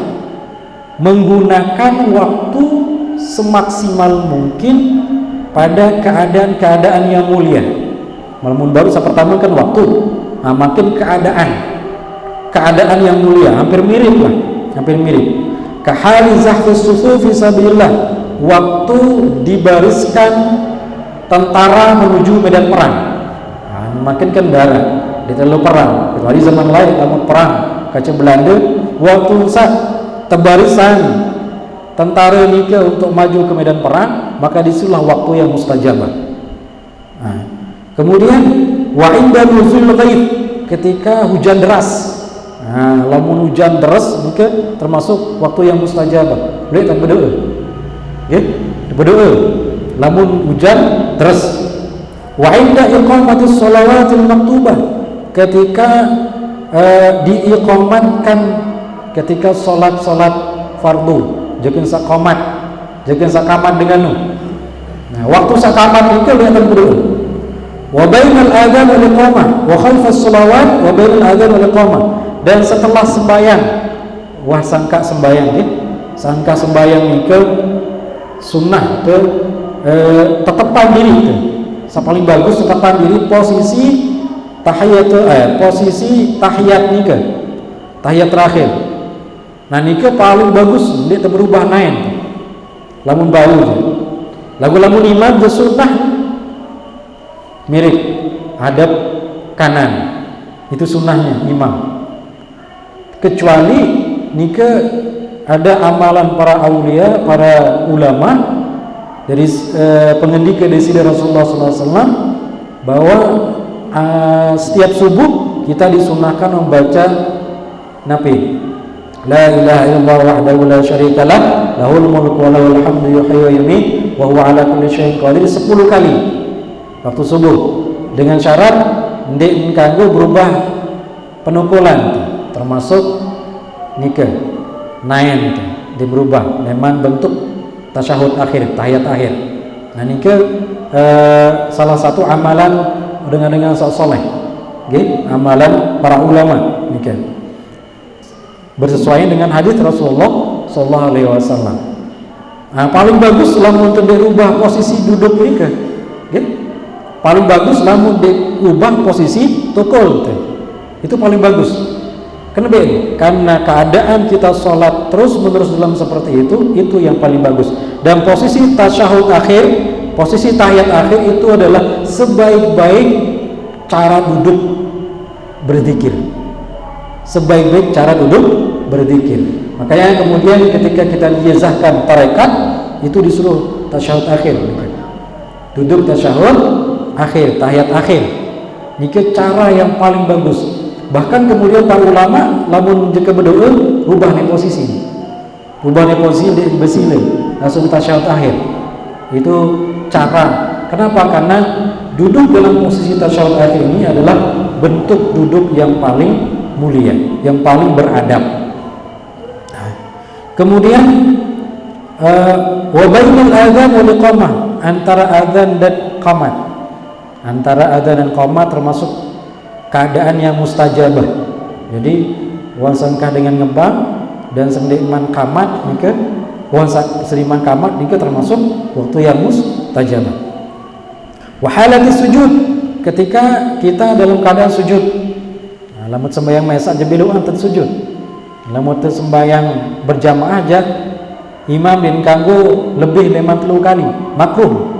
menggunakan waktu semaksimal mungkin pada keadaan-keadaan yang mulia. Malamun baru saya pertama kan waktu, nah, makin keadaan yang mulia, hampir mirip. Kahali zahfis sufufi sabilillah, waktu dibariskan tentara menuju medan perang. Nah, makin kendara di terlalu perang. Kecuali zaman lain kamu perang kaca Belanda, waktu tebarisan tentara nike untuk maju ke medan perang, maka disitulah waktu yang mustajabah. Nah, kemudian wa inda nuzul ghaib, ketika hujan deras. Nah, lamun hujan deras maka termasuk waktu yang mustajabah. Boleh tak berdoa? Ya, berdoa. Lamun hujan deras. Wa inda iqamatis shalawatil maktubah, ketika diiqamatkan ketika salat-salat fardu, jangan sakamat dengan nu. Nah, waktu sakamat itu lihat berdoa. Wa bainal adzan wal iqamah wa khalfas shalawat wa bainal adzan wal iqamah, dan setelah sembahyang, sangka sembahyang itu sunnah itu tetepan diri itu. Paling bagus tetepan diri posisi tahiyat nikah, tahiyat terakhir. Nah, nikah paling bagus dia berubah naik. Lamun bau lamun imam bersunnah mirip hadap kanan, itu sunnahnya imam. Kecuali nikah ada amalan para aulia, para ulama dari pengendika dari Rasulullah SAW bahwa setiap subuh kita disunahkan membaca nafi la ilaha illallah wahdahu la syarika lah, lahul mulku wa lahul hamdu yuhyi wa yumiit wa huwa ala kulli syai'in qadir 10 kali waktu subuh, dengan syarat ndek kanggo berubah penukulan, termasuk nikah nain di berubah memang bentuk tasyahud akhir, tahiyat akhir. Nah, nikah salah satu amalan dengan soleh, amalan para ulama nikah bersesuaian dengan hadis Rasulullah sallallahu alaihi wasallam. Nah, paling bagus lamun dirubah posisi duduk nikah, paling bagus lamun dirubah posisi tukul, itu paling bagus. Kenapa? Karena keadaan kita sholat terus menerus dalam seperti itu yang paling bagus. Dan posisi tasyahud akhir, posisi tahiyat akhir itu adalah sebaik-baik cara duduk berzikir. Sebaik-baik cara duduk berzikir. Makanya kemudian ketika kita diijazahkan tarekat, itu disuruh tasyahud akhir. Duduk tasyahud akhir, tahiyat akhir. Ini cara yang paling bagus. Bahkan kemudian para ulama lamun jika berdoa rubah nih posisi di bersila langsung tasyahud akhir. Itu cara. Kenapa? Karena duduk dalam posisi tasyahud akhir ini adalah bentuk duduk yang paling mulia, yang paling beradab. Kemudian wa bainal adzan wal iqamah, antara adzan dan qamat. Antara adzan dan qamat termasuk keadaan yang mustajabah. Jadi wan sangkah dengan ngembang dan sendiman kamat nikah, wan sediman kamat nikah termasuk waktu yang mustajabah. Wa halati sujud, ketika kita dalam keadaan sujud. Nah, lamun sembahyang maisak jabiluan tersujud. Lamun sembahyang berjamaah aja imam din kanggo lebih 53 kali makruh.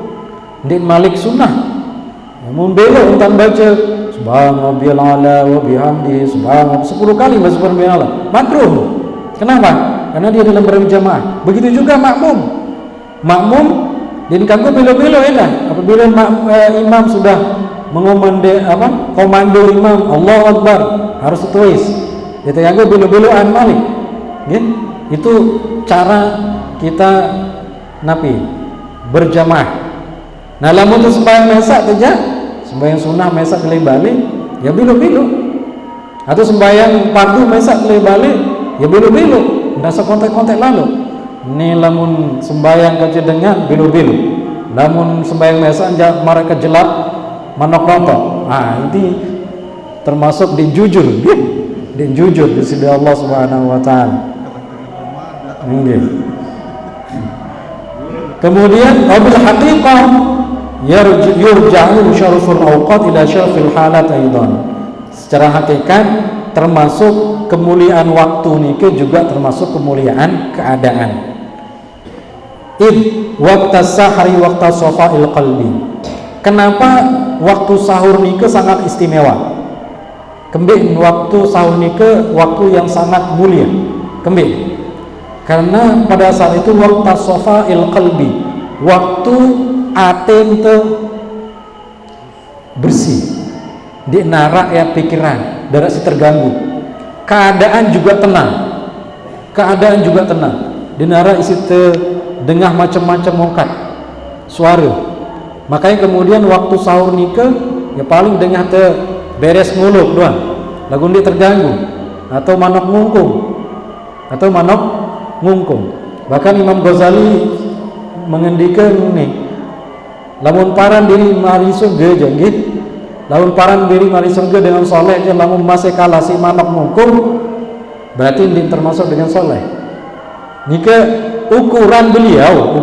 Din malik sunnah. Namun belok entan baca subhanallahil ala wa bihamdihi subhanallah 10 kali baca subhanallah. Makruh. Kenapa? Karena dia dalam berjamaah. Begitu juga makmum. Makmum din kanggo belo-belo edah. Apabila imam sudah komando imam Allahu Akbar harus tulis. Dia kanggo belo-beloan malik. Nggih. Itu cara kita berjamaah. Nah, lamun sembahyang maisak saja, sembahyang sunnah maisak balik, ya bilo-bilo. Atau sembahyang fardu maisak balik, ya bilo-bilo. Ndak sekontek-kontek lalu. Ini lamun sembahyang kaji dengan bilo-bilo. Lamun sembahyang maisak aja mereka jelak manok rotok. Ah, ini termasuk dijujur, dijujur di sisi Allah Subhanahu wa taala. Kemudian wabil haqiqah yurja'u syaraful awqat ila syarafil halat aidan. Secara hakikat termasuk kemuliaan waktu nike juga termasuk kemuliaan keadaan. Waqtas sahri waqtas safa'il qalbi. Kenapa waktu sahur nike sangat istimewa? Kembali waktu sahur nike waktu yang sangat mulia. Kembali karena pada saat itu waktu safa'il qalbi, waktu aten te bersih, di narak ya pikiran, darah si terganggu, keadaan juga tenang, di narak isi te dengah macam-macam mongkat suara. Makanya kemudian waktu sahur nike ya paling dengah te beres nguluk doang, lagu dia terganggu atau manok ngungkung. Bahkan Imam Ghazali mengendikan nih, lamun paran diri mari surga janggit, lamun paran diri mari surga dengan soleh aja, lamun masih kalah si manok ngungkung, berarti ini termasuk dengan soleh. Nika ukuran beliau.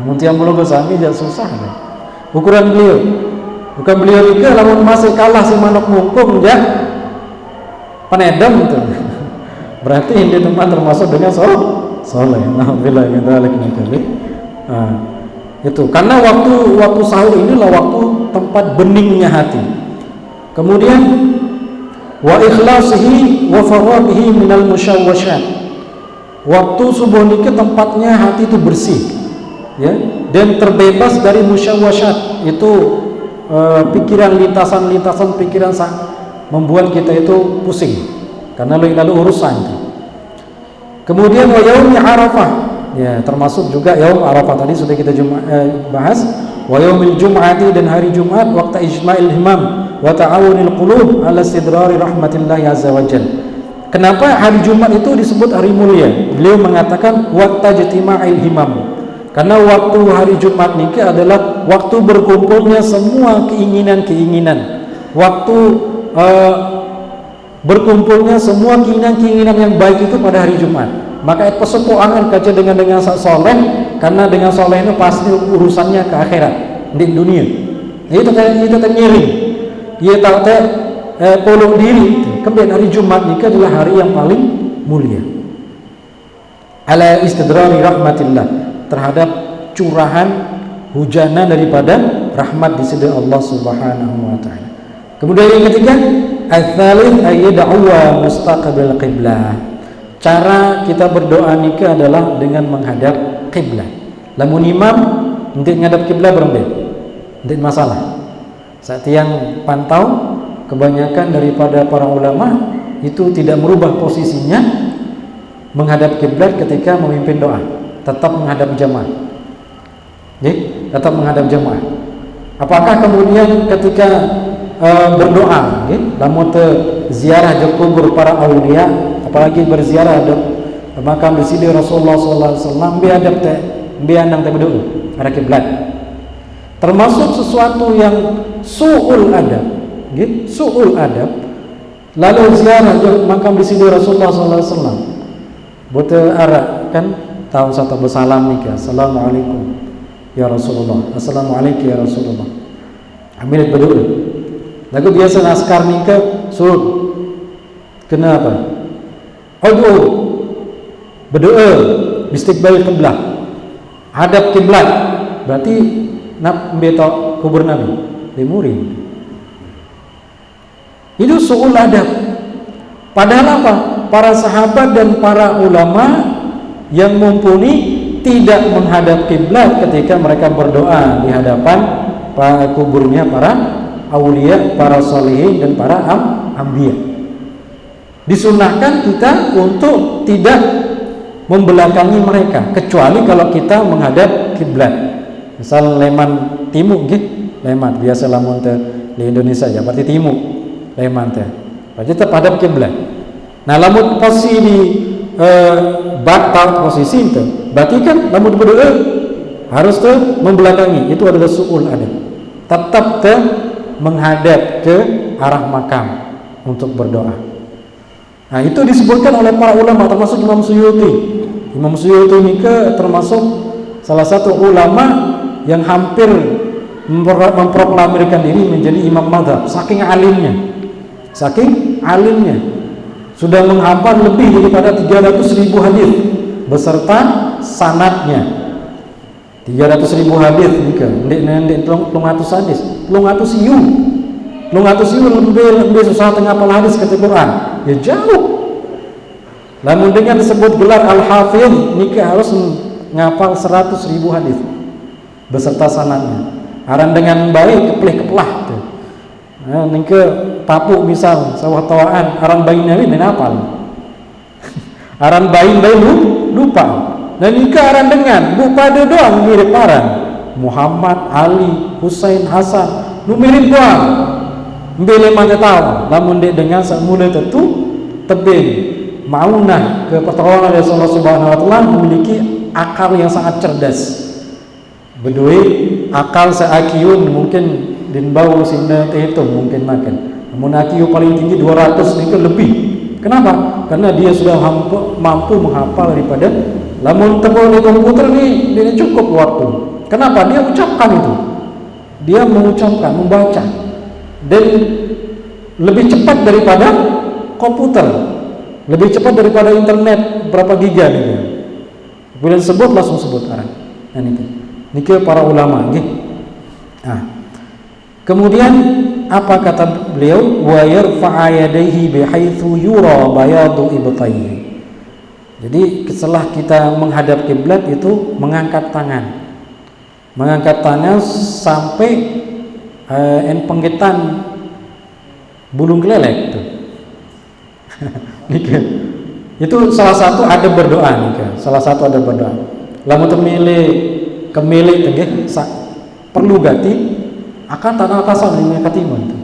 Namun tiang mulu Ghazali jangan susah deh. Ukuran beliau, bukan beliau nika lamun masih kalah si manok ngungkung ya penedam itu. Berarti ini teman termasuk dengan soleh. Alhamdulillah itu karena waktu sahur inilah waktu tempat beningnya hati. Kemudian wa ikhlasihi wa faraghihi minal musyawwashat. Waktu subuh niki tempatnya hati itu bersih, ya, dan terbebas dari musyawwashat. Itu lintasan pikiran membuat kita itu pusing. Karena lalu urusan itu. Kemudian wa yaumi Arafah, ya termasuk juga yaum Arafah tadi sudah kita bahas. Wa yaumil Jum'ati, dan hari Jumat, waktu ijma'il himam wa ta'awunil qulub ala istidrari rahmatillahi azza wajalla. Kenapa hari Jumat itu disebut hari mulia? Beliau mengatakan waktu ijtima'il himam. Karena waktu hari Jumat niki adalah waktu berkumpulnya semua keinginan-keinginan. Waktu berkumpulnya semua keinginan-keinginan yang baik itu pada hari Jumat. Maka pesepuangan kaca dengan soleh, karena dengan soleh itu pasti urusannya ke akhirat di dunia. Itu ternyering. Ia tahu polong diri. Kemudian hari Jumat ini adalah hari yang paling mulia. Ala istidrari rahmatillah, terhadap curahan hujanan daripada rahmat di sisi Allah Subhanahu wa taala. Kemudian yang ketiga, al-thalith ayyad'uwa mustaqbil qiblah. Cara kita berdoa nikah adalah dengan menghadap qiblat. Lamun imam untuk menghadap qiblat berembet, tidak masalah. Saat yang pantau kebanyakan daripada para ulama itu tidak merubah posisinya menghadap qiblat ketika memimpin doa, tetap menghadap jamaah. Tetap menghadap jamaah. Apakah kemudian ketika berdoa, lamun ziarah ke kubur para aulia, apalagi berziarah ke makam di sini Rasulullah SAW, biadab berdoa arah kiblat, termasuk sesuatu yang su'ul adab, su'ul adab. Lalu ziarah ke makam di sini Rasulullah SAW, buat arah kan tahu satu bersalam nikah, assalamualaikum, ya Rasulullah, assalamualaikum ya Rasulullah. Ambil berdoa. Lagu biasa askar nikah surut. Kenapa? Ud'u, berdoa, istiqbal kiblat, hadap kiblat. Berarti nak beto kubur Nabi, dimuri. Itu su'ul adab. Padahal apa? Para sahabat dan para ulama yang mumpuni tidak menghadap kiblat ketika mereka berdoa di hadapan kuburnya para aulia, para sholihin dan para anbiya. Disunahkan kita untuk tidak membelakangi mereka, kecuali kalau kita menghadap kiblat. Misal leman timur gitu, leman biasa lamun di Indonesia ya, berarti timur leman teh. Berarti tetap hadap kiblat. Nah, lamun posisi di batal posisi itu, berarti kan lamun berdoa harus tuh membelakangi. Itu adalah su'ul adab. Tetap menghadap ke arah makam untuk berdoa. Nah, itu disebutkan oleh para ulama termasuk Imam Suyuti. Imam Suyuti ini termasuk salah satu ulama yang hampir memproklamirkan diri menjadi imam mazhab, saking alimnya. Sudah menghafal lebih daripada 300.000 hadis beserta sanadnya. 300.000 hadis nika, ndek 300 hadis, 300 iu lebih susah tengah hafal hadis kata Quran. Ya jauh. Namun dengan disebut gelar al-hafiz nika harus ngapal 100.000 hadis beserta sanadnya. Aran dengan baik kepleh-keplah tuh. Nah, nika papuk misal sawah tawaan aran bayi nabi menapal. Aran bayi lupa. Dan nika aran dengan bu pada doang mirip aran Muhammad, Ali, Husain, Hasan, nu mirip doang. Mbele mana tahu, namun dia dengan semula tentu tebing maunah ke pertolongan dari Allah Subhanahu wa taala memiliki akal yang sangat cerdas. Bedui akal seakiun mungkin din bau sinda terhitung mungkin makan. Namun akiu paling tinggi 200 itu lebih. Kenapa? Karena dia sudah mampu menghafal daripada lamun tebal di komputer nih dia cukup waktu. Kenapa? Dia ucapkan itu. Dia mengucapkan, membaca. Dan lebih cepat daripada komputer, lebih cepat daripada internet berapa giga nih. Bila sebut langsung sebut arah. Nah niki para ulama nggih. Nah, kemudian apa kata beliau? Wa yarfa'a yadayhi bihaitsu yura bayadu ibtayhi. Jadi setelah kita menghadap kiblat itu mengangkat tangan. Mengangkat tangan sampai penggetan bulung kelelek tuh. Itu salah satu adab berdoa nih. Salah satu adab berdoa. Lamun kemilih tengge perlu ganti akan tanah atasan ini katimun.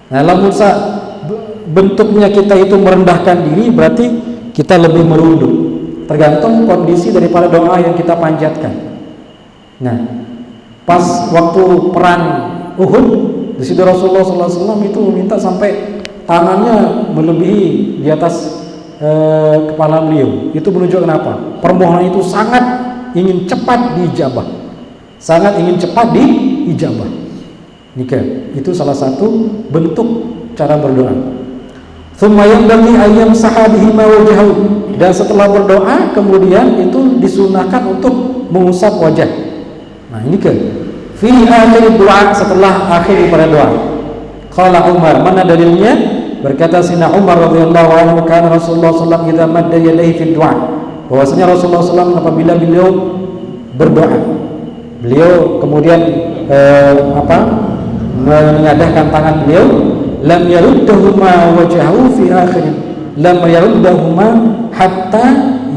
Nah, lamun bentuknya kita itu merendahkan diri berarti kita lebih merunduk. Tergantung kondisi daripada doa yang kita panjatkan. Nah, pas waktu perang Uhud, di situ Rasulullah SAW itu meminta sampai tangannya melebihi di atas kepala beliau. Itu menunjukkan apa? Permohonan itu sangat ingin cepat diijabah, sangat ingin cepat diijabah. Itu salah satu bentuk cara berdoa. Tsumma yanbaghi ayyam sahabihi ma wajhahu. Dan setelah berdoa kemudian itu disunahkan untuk mengusap wajah. Nah, ini fi akhir doa, setelah akhir pada doa. Qala Umar, mana dalilnya? Berkata Sina Umar radhiyallahu anhu, kana Rasulullah sallallahu alaihi wasallam idza madda yadayhi fi du'a. Bahwasanya Rasulullah SAW apabila beliau berdoa, beliau kemudian mengadahkan tangan beliau, lam yaruddahuma wajhahu fi akhir, lam yaruddahuma hatta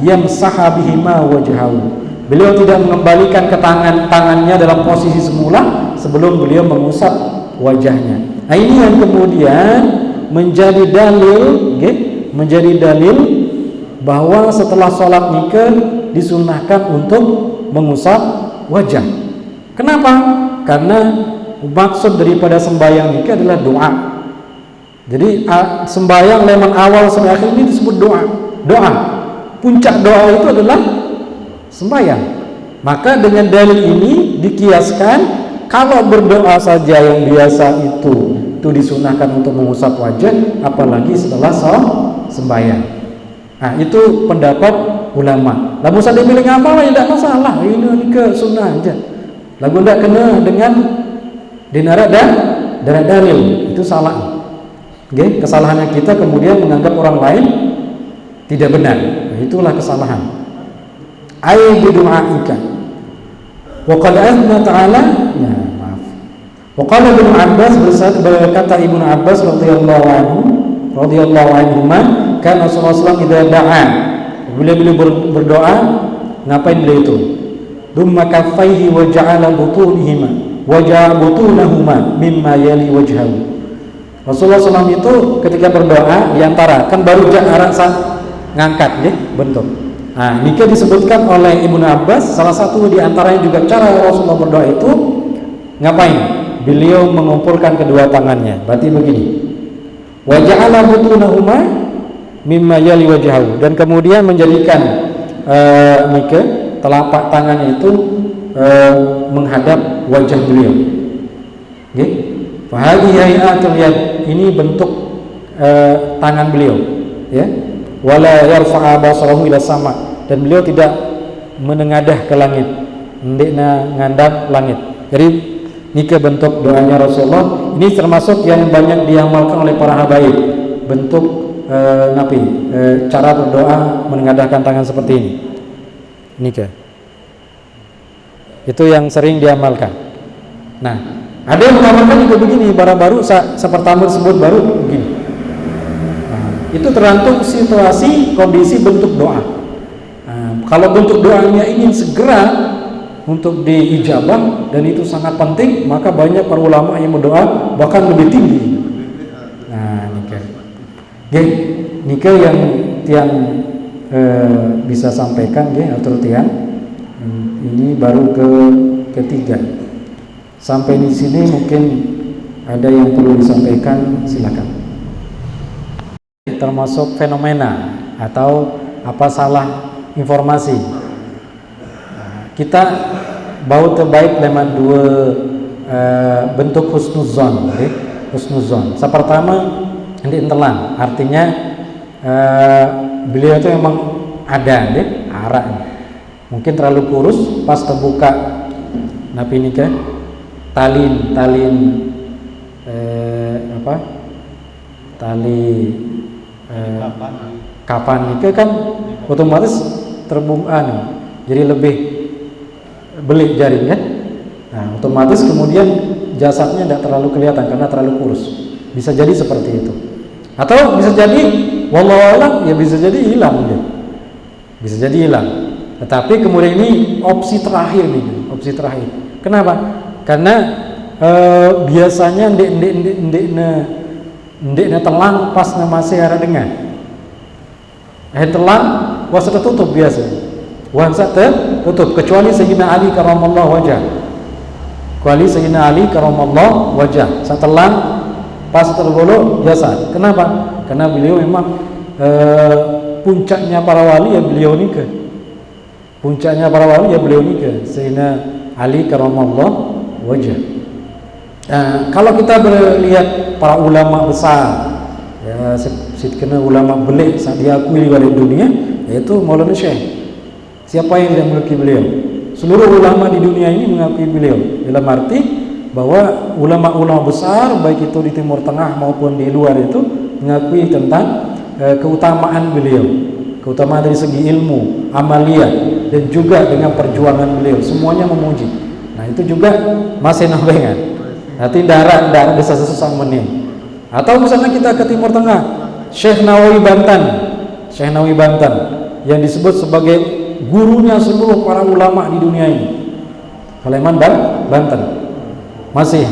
yamsaha bihima wajhahu. Beliau tidak mengembalikan ke tangannya dalam posisi semula sebelum beliau mengusap wajahnya. Nah, ini yang kemudian menjadi dalil bahwa setelah sholat nikah disunahkan untuk mengusap wajah. Kenapa? Karena maksud daripada sembahyang nikah adalah doa. Jadi sembahyang leman awal sampai akhir ini disebut doa. Puncak doa itu adalah sembahyang. Maka dengan dalil ini dikiaskan kalau berdoa saja yang biasa itu disunahkan untuk mengusap wajah, apalagi setelah sembahyang. Nah, itu pendapat ulama. Lalu usah dipilih ngamal ya tidak masalah, ini ke sunnah aja. Lagu tidak kena dengan dinarat dan dalil, itu salah. Okay? Kesalahannya kita kemudian menganggap orang lain tidak benar. Nah, itulah kesalahan. Ai bidu'aika. Wa qala azna ta'ala, ya maaf. Wa qala Ibnu Abbas, berkata Ibnu Abbas radhiyallahu anhu, kan Rasulullah SAW idza da'a, bila beliau berdoa, ngapain beliau itu? Dumma kaffaihi wa ja'ala butunahuma mimma yali wajhahu. Rasulullah SAW itu ketika berdoa diantara kan baru jarak ngangkat ya, bentuk. Nah, ini disebutkan oleh Ibnu Abbas, salah satu diantaranya juga cara Rasulullah berdoa itu ngapain? Beliau mengumpulkan kedua tangannya. Berarti begini. Wa ja'ala butunahuma mimma yali wajhahu, dan kemudian menjadikan telapak tangannya itu menghadap wajah beliau. Nggih. Fa hadhihi hayatul yad, ini bentuk tangan beliau, ya. Wala yarfa'a basarahu ila sama, dan beliau tidak menengadah ke langit, ndekna ngandap langit. Jadi ini bentuk doanya Rasulullah. Ini termasuk yang banyak diamalkan oleh para habaib, bentuk cara berdoa menengadahkan tangan seperti ini. Nika itu yang sering diamalkan. Nah, ada yang mengamalkan juga begini, baru sepertama tersebut baru begini. Nah, itu tergantung situasi, kondisi bentuk doa. Nah, kalau bentuk doanya ingin segera untuk diijabah dan itu sangat penting, maka banyak para ulama yang berdoa bahkan lebih tinggi. Nah, nika yang tiang bisa sampaikan atau tiang ini baru ketiga. Sampai di sini mungkin ada yang perlu disampaikan, silakan. Termasuk fenomena atau apa salah informasi. Kita bau terbaik leman dua bentuk husnuzon, husnuzon. Pertama ini entelan, artinya beliau itu memang ada arah. Mungkin terlalu kurus, pas terbuka napi nikah tali kapan nikah kan otomatis terbungkan, jadi lebih belik jaring kan. Nah, otomatis kemudian jasadnya tidak terlalu kelihatan karena terlalu kurus. Bisa jadi seperti itu. Atau bisa jadi wallahu alam, ya bisa jadi hilang dia. Bisa jadi hilang. Tetapi kemudian ini opsi terakhir nih, opsi terakhir. Kenapa? Karena biasanya ndek telang pas masih ada dengar. Telang wasa tertutup biasa. Wasa tertutup kecuali Sayyidina Ali karamallahu wajah. Kecuali Sayyidina Ali karamallahu wajah. Setelah pas tergolok biasa. Kenapa? Karena beliau memang puncaknya para wali ya beliau nikah. Puncaknya para wali ya beliau nikah, Sayyidina Ali karamallahu wajah. Nah, kalau kita melihat para ulama besar, ya kena ulama belik saat diakui oleh dunia, yaitu Maulana Syekh. Siapa yang tidak memiliki beliau? Seluruh ulama di dunia ini mengakui beliau. Dalam arti bahwa ulama-ulama besar baik itu di Timur Tengah maupun di luar itu mengakui tentang keutamaan beliau. Keutamaan dari segi ilmu, amaliyah, dan juga dengan perjuangan beliau, semuanya memuji. Nah, itu juga masih nambahan. Nanti darah desa susah menin. Atau misalnya kita ke Timur Tengah, Syekh Nawawi Banten, yang disebut sebagai gurunya seluruh para ulama di dunia ini. Kaliman Banten. Masih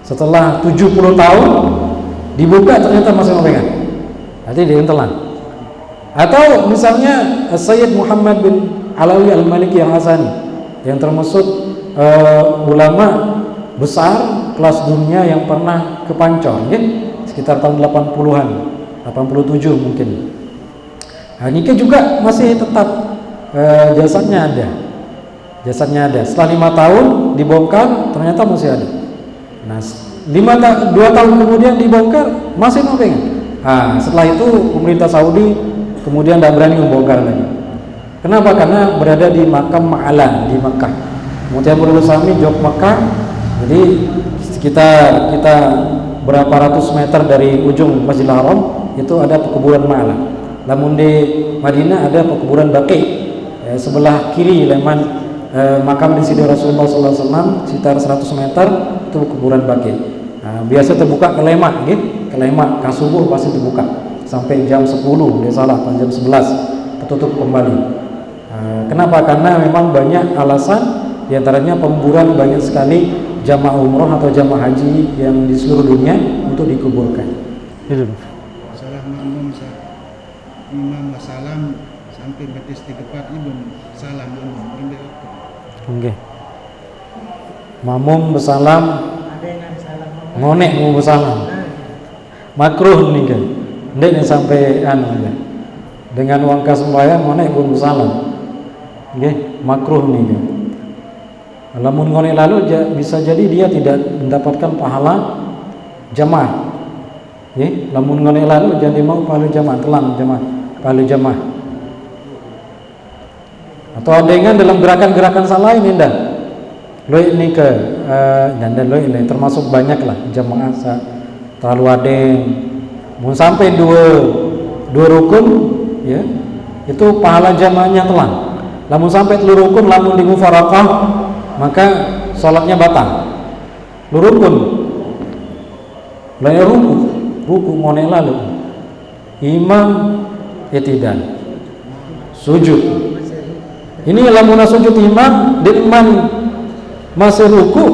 setelah 70 tahun dibuka ternyata masih memegang. Nanti dientelan. Atau misalnya Sayyid Muhammad bin Alawi Al-Maliki Al-Hasani, yang termasuk ulama besar kelas dunia yang pernah ke Pancor, ya? Sekitar tahun 80-an, 87 mungkin. Nah, ini juga masih tetap jasadnya ada. jasadnya ada. Setelah 5 tahun dibongkar, ternyata masih ada. Nah, 2 tahun kemudian dibongkar, masih nothing. Nah, setelah itu pemerintah Saudi kemudian tidak berani membongkar lagi. Kenapa? Karena berada di makam Ma'ala di Mekah. Kemudian menurut Sami jauh Mekah, jadi sekitar kita berapa ratus meter dari ujung Masjidil Haram itu ada pekuburan Ma'ala. Namun di Madinah ada pekuburan Baqi. Sebelah kiri leman makam di sini Rasulullah SAW sekitar 100 meter itu kuburan Baqi. Nah, biasa terbuka ke lemak, gitu. Ke lemak, ke subuh pasti terbuka sampai jam 10, dia salah, jam 11 tertutup kembali. Kenapa? Karena memang banyak alasan, diantaranya penguburan banyak sekali jamaah umroh atau jamaah haji yang di seluruh dunia untuk dikuburkan. Itu. Masalah makmum imam salam sampai batis 34 ibn salam makmum. Oke. Makmum bersalam ngonek mau bersalam. Makruh nih kan. Ndek sampai dengan uang kas sembahyang ngonek pun bersalam. Nggih, makruh nih kan. Lamun ngonek lalu bisa jadi dia tidak mendapatkan pahala jamaah. Nggih, lamun ngonek lalu jadi mau pahala jamaah, telan jamaah, pahala jamaah. Atau dengan dalam gerakan-gerakan salah ini ndak. Loi ini ke janda loi ini termasuk banyak lah jamaah terlalu adeng. Mau sampai dua rukun ya. Itu pahala jamaahnya telan. Lamun sampai telu rukun lamun di mufaraqah maka salatnya batal. Lu rukun. Lain ruku ngonek lalu. Imam tidak. Sujud. Ini lamun sujud imam, dan imam masih ruku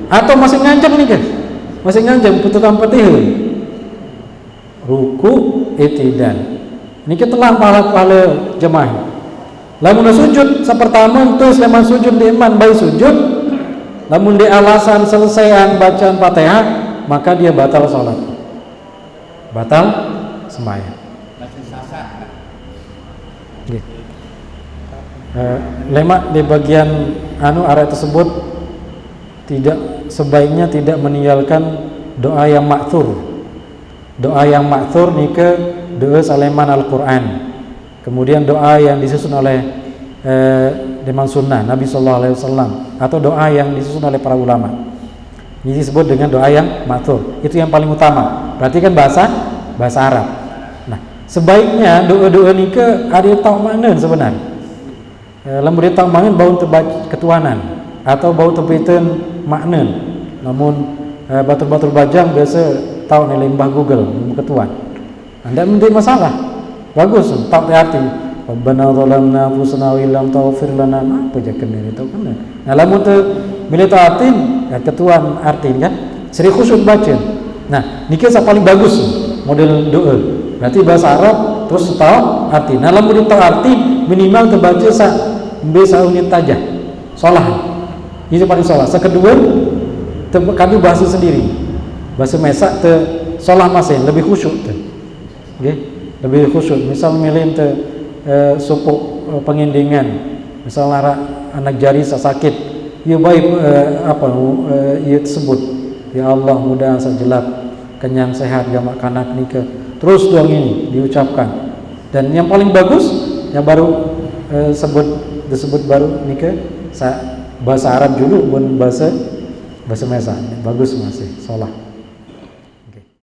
atau masih ngancam nih kan? Masih ngancam putukan petih. Ruku tidak. Ini kita telah pahala jemaah. Lamun sujud sepertama itu selama sujud di iman baik sujud, namun di alasan selesaian bacaan Fatihah maka dia batal salat, batal sembahyang. Lemak di bagian area tersebut tidak sebaiknya tidak meninggalkan doa yang ma'thur. Doa yang ma'thur nika doa saleman Al-Quran. Kemudian doa yang disusun oleh Imam Sunnah Nabi Sallallahu Alaihi Wasallam atau doa yang disusun oleh para ulama. Ini disebut dengan doa yang ma'thur. Itu yang paling utama. Berarti kan bahasa Arab. Nah, sebaiknya doa-doa ini ke ada tahu makna sebenarnya. Lamun dia tahu makna bau terbaca ketuanan atau bau terbitan makna. Namun batur-batur bajang biasa tahu nilai mbah Google ketuan. Anda menjadi masalah. Bagus, tak arti. Rabbana zalamna anfusana wa illam taghfir lana apa jakan ini tahu kan. Nah, lamun tu bila taatin ya ketuan arti kan. Seri khusyuk baca. Nah, niki paling bagus model doa. Berarti bahasa Arab terus tahu arti. Nah, lamun tahu arti minimal terbaca bisa unit tajah. Salah. Itu paling salah. Sekedua kami bahasa sendiri. Bahasa Mesak te salah masih lebih khusyuk tu. Nggih. Lebih khusyuk, misal milih supuk pengendingan, misal anak jari sakit, ya baik ia tersebut, ya Allah mudah sejelap kenyang sehat jamak kanak nikah, terus doang ini diucapkan. Dan yang paling bagus yang baru disebut baru nikah bahasa Arab dulu, bukan bahasa Mesak, bagus masih salah.